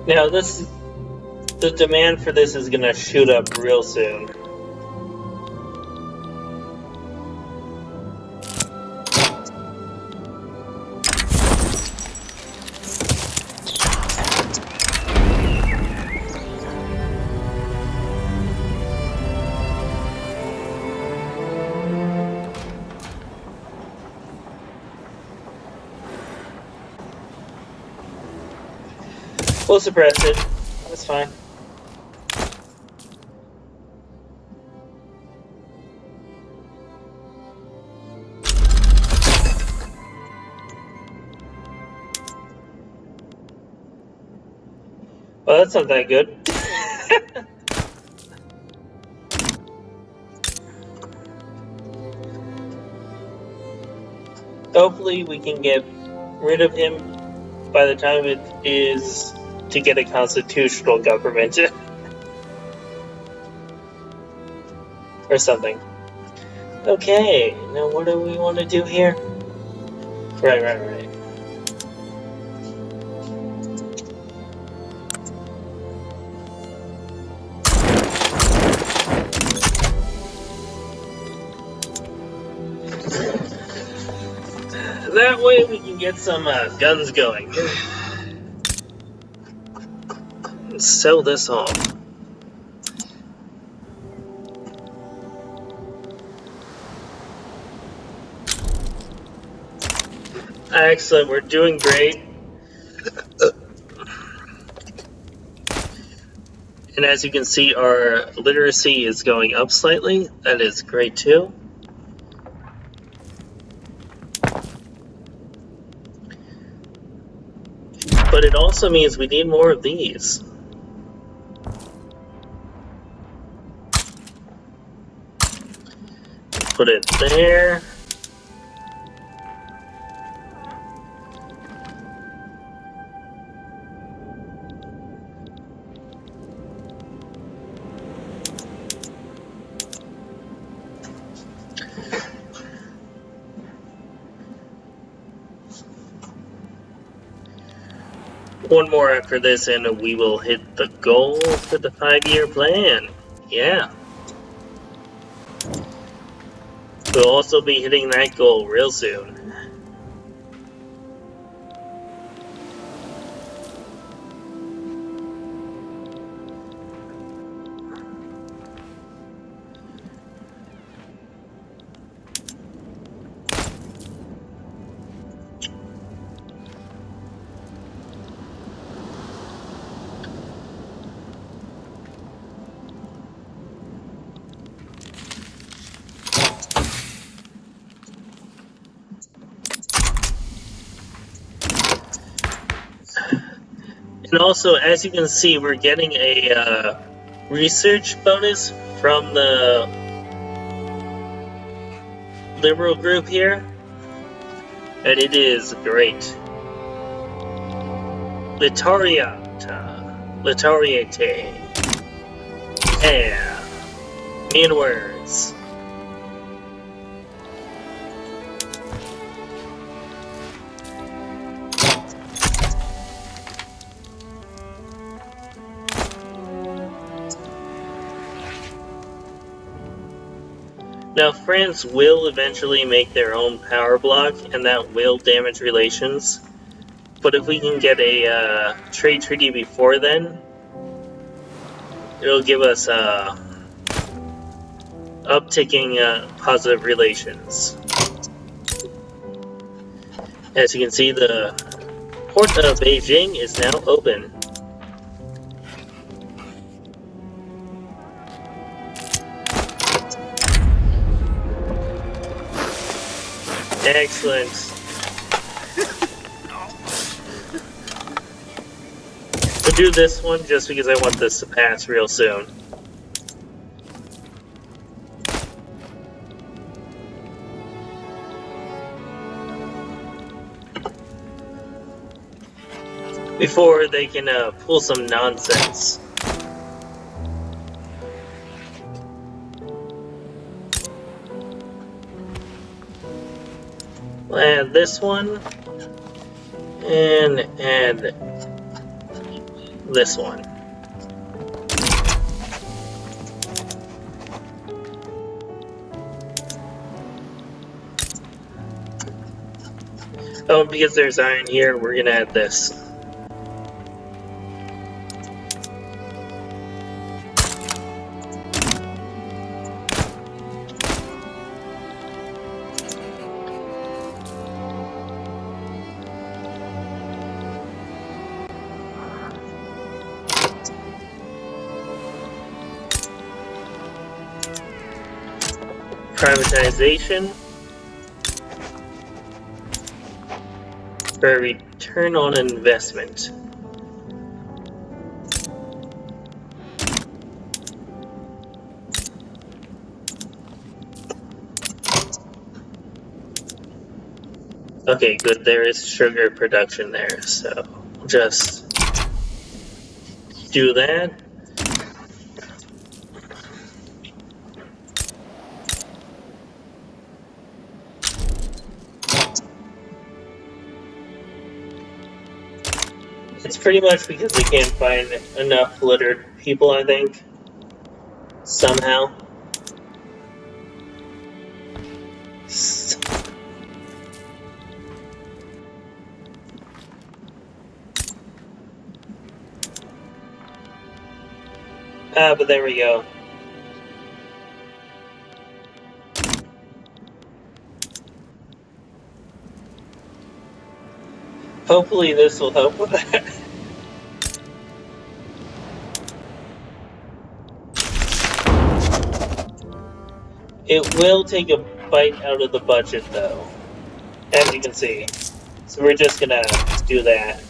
Now the demand for this is gonna shoot up real soon. We'll suppress it. That's fine. Well, that's not that good. Hopefully we can get rid of him by the time it is to get a constitutional government. Or something. Okay, now what do we want to do here? Right. That way we can get some guns going. Let's sell this off. Excellent, we're doing great. And as you can see, our literacy is going up slightly. That is great too. But it also means we need more of these. Put it there. One more after this and we will hit the goal for the 5-year plan. Yeah. We'll also be hitting that goal real soon. And also, as you can see, we're getting a research bonus from the liberal group here. And it is great. Litariata. Litariate. Yeah. Mean words. Now, France will eventually make their own power block, and that will damage relations. But if we can get a trade treaty before then, it'll give us upticking positive relations. As you can see, the port of Beijing is now open. Excellent. We'll do this one just because I want this to pass real soon. Before they can pull some nonsense. We'll add this one, and add this one. Oh, because there's iron here, we're gonna add this. Privatization for a return on investment. Okay, good, there is sugar production there, so just do that. It's pretty much because we can't find enough littered people, I think. Somehow. But there we go. Hopefully this will help with that. It will take a bite out of the budget though, as you can see. So we're just gonna do that.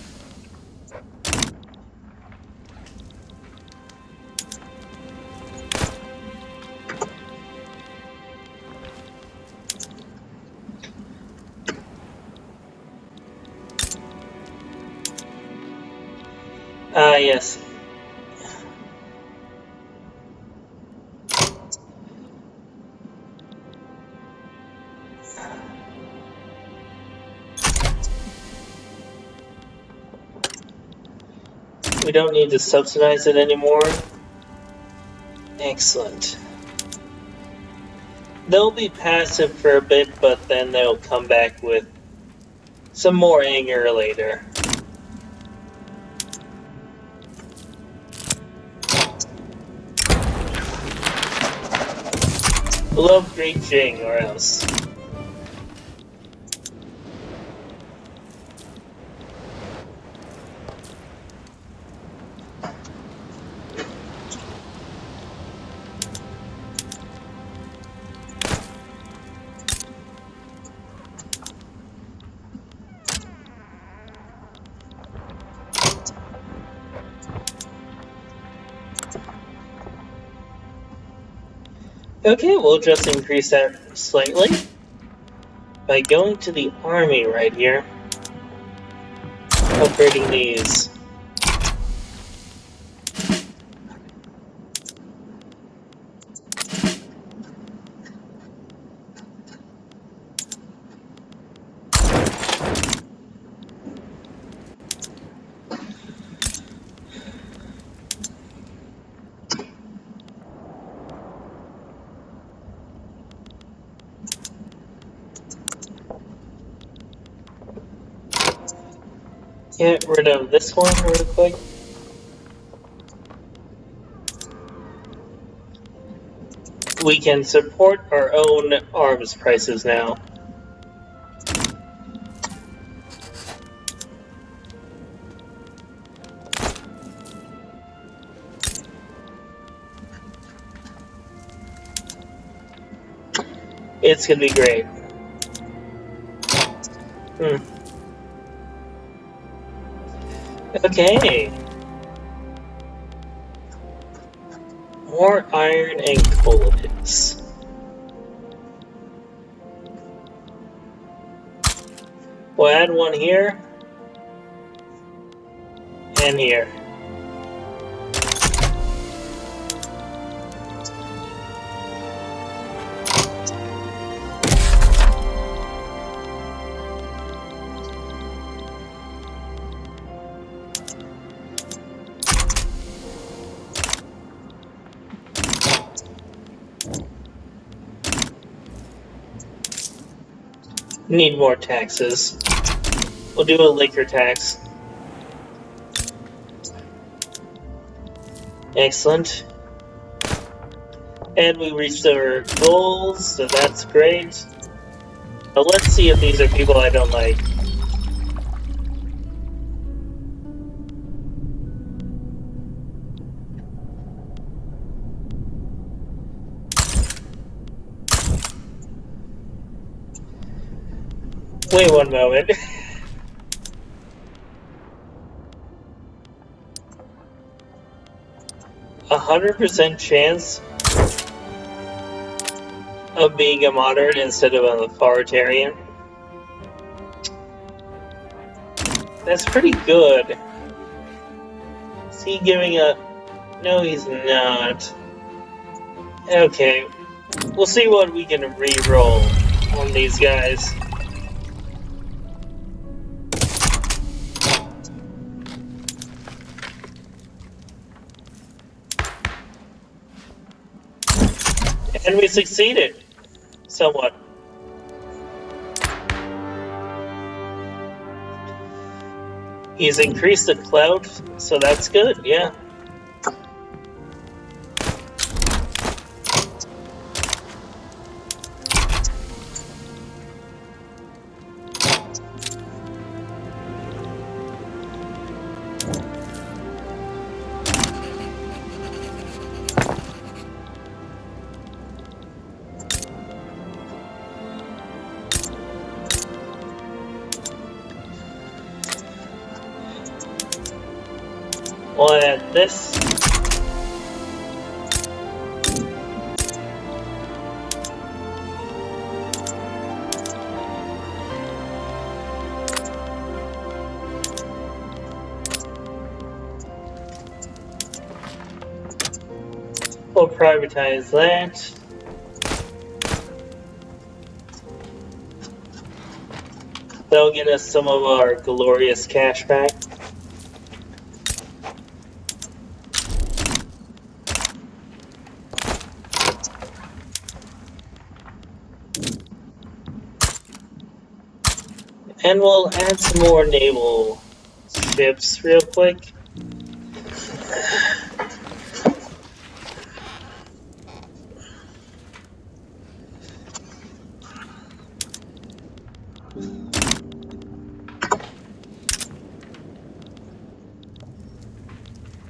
Yes. We don't need to subsidize it anymore. Excellent. They'll be passive for a bit, but then they'll come back with some more anger later. Love Great Qing, or else. Okay, we'll just increase that slightly. by going to the army right here, upgrading these. Get rid of this one real quick. We can support our own arms prices now. It's gonna be great. Okay. More iron and coal pits. We'll add one here and here. Need more taxes. We'll do a liquor tax. Excellent. And we reached our goals, so that's great. Now let's see if these are people I don't like. Wait one moment. 100% chance of being a moderate instead of an authoritarian. That's pretty good. Is he giving a... No, he's not. Okay. We'll see what we can re-roll on these guys. And we succeeded. Somewhat. He's increased the clout, so that's good, yeah. We'll add this. We'll privatize that. That'll get us some of our glorious cash back. And we'll add some more naval ships real quick.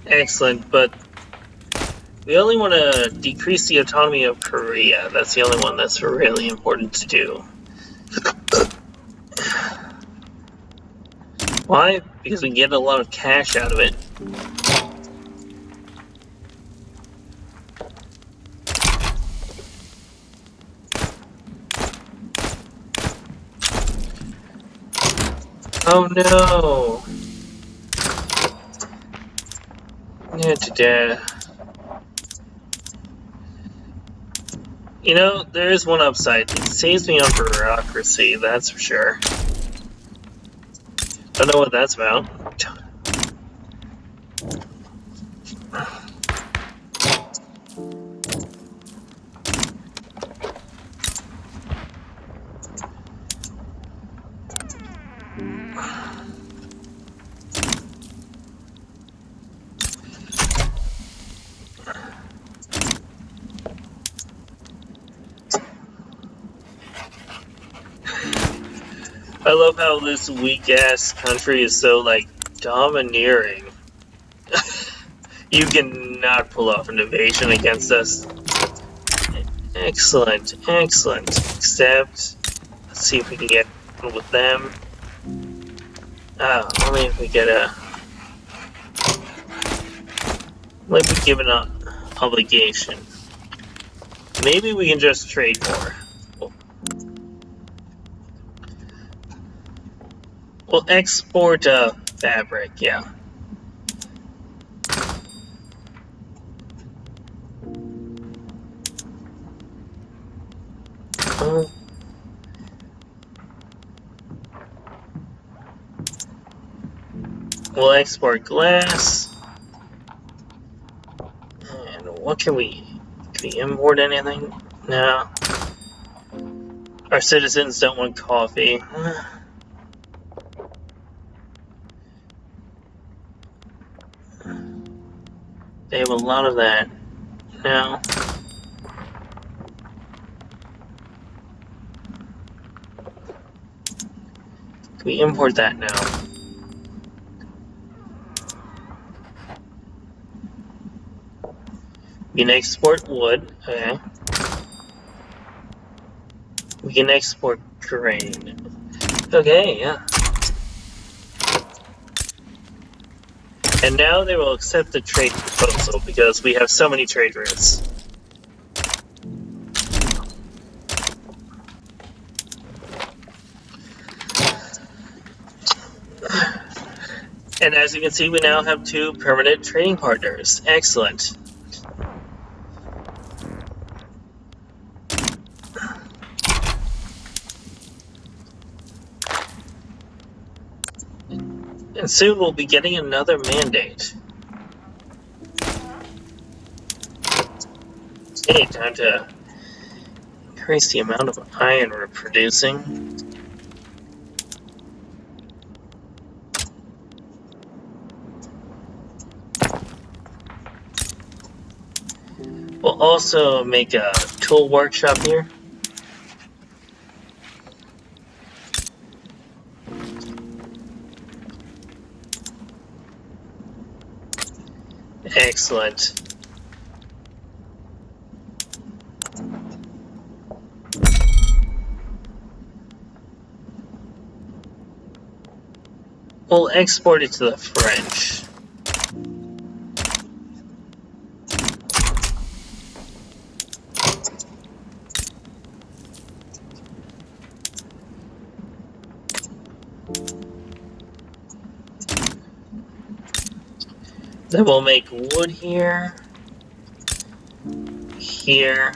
Excellent, but we only want to decrease the autonomy of Korea. That's the only one that's really important to do. Why? Because we get a lot of cash out of it. Oh no! You know, there is one upside. It saves me on bureaucracy, that's for sure. Don't know what that's about. I love how this weak-ass country is so, like, domineering. You cannot pull off an invasion against us. Excellent, excellent. Except, let's see if we can get one with them. Only if we get a... Like we give an obligation. Maybe we can just trade more. We'll export fabric, yeah. We'll export glass. And what can we import anything? No. Our citizens don't want coffee. They have a lot of that. No. Can we import that now? We can export wood. Okay. We can export grain. Okay, yeah. And now they will accept the trade proposal because we have so many trade routes. And as you can see, we now have 2 permanent trading partners. Excellent. And soon we'll be getting another mandate. Okay, time to increase the amount of iron we're producing. We'll also make a tool workshop here. Excellent. We'll export it to the French. Then we'll make wood here, here,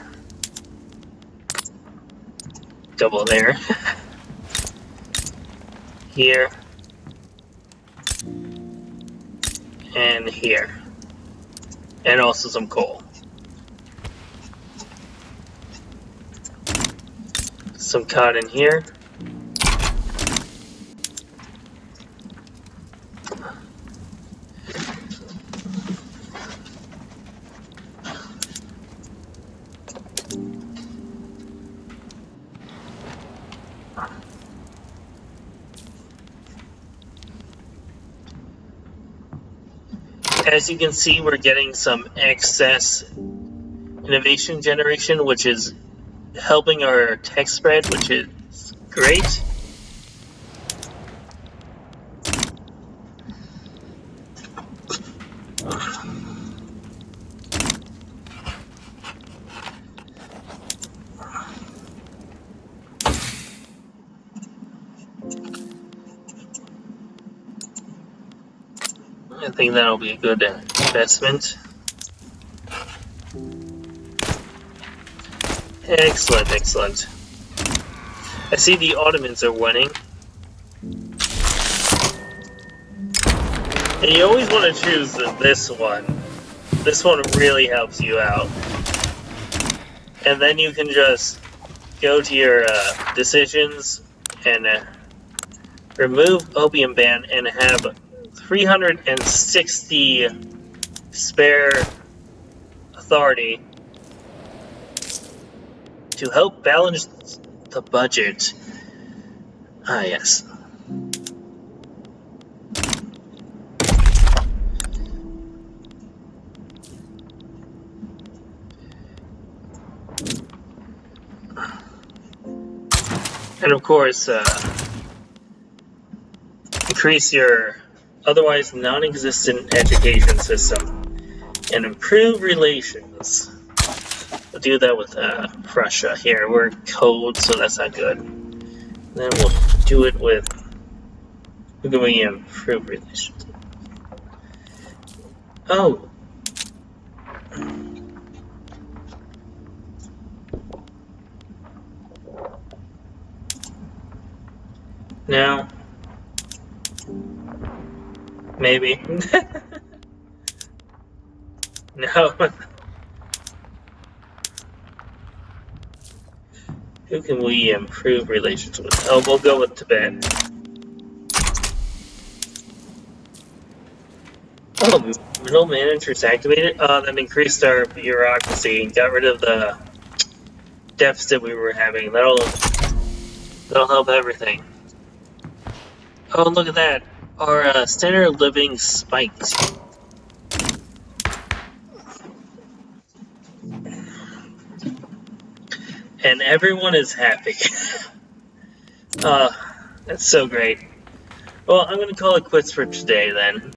double there, here, and here, and also some coal. Some cotton here. As you can see, we're getting some excess innovation generation, which is helping our tech spread, which is great. I think that'll be a good investment. Excellent, excellent. I see the Ottomans are winning. And you always want to choose this one. This one really helps you out. And then you can just go to your decisions and remove opium ban and have 360 spare authority to help balance the budget. Ah, yes. And of course, increase your otherwise non-existent education system and improve relations. We'll do that with Prussia. Here, we're cold, so that's not good. Then we'll do it with... We're going to improve relations. Oh! Now... Maybe. No. Who can we improve relations with? Oh, we'll go with Tibet. Oh, middle managers activated? That increased our bureaucracy and got rid of the deficit we were having. That'll help everything. Oh, look at that. Our standard of living spiked. And everyone is happy. That's so great. Well, I'm going to call it quits for today then.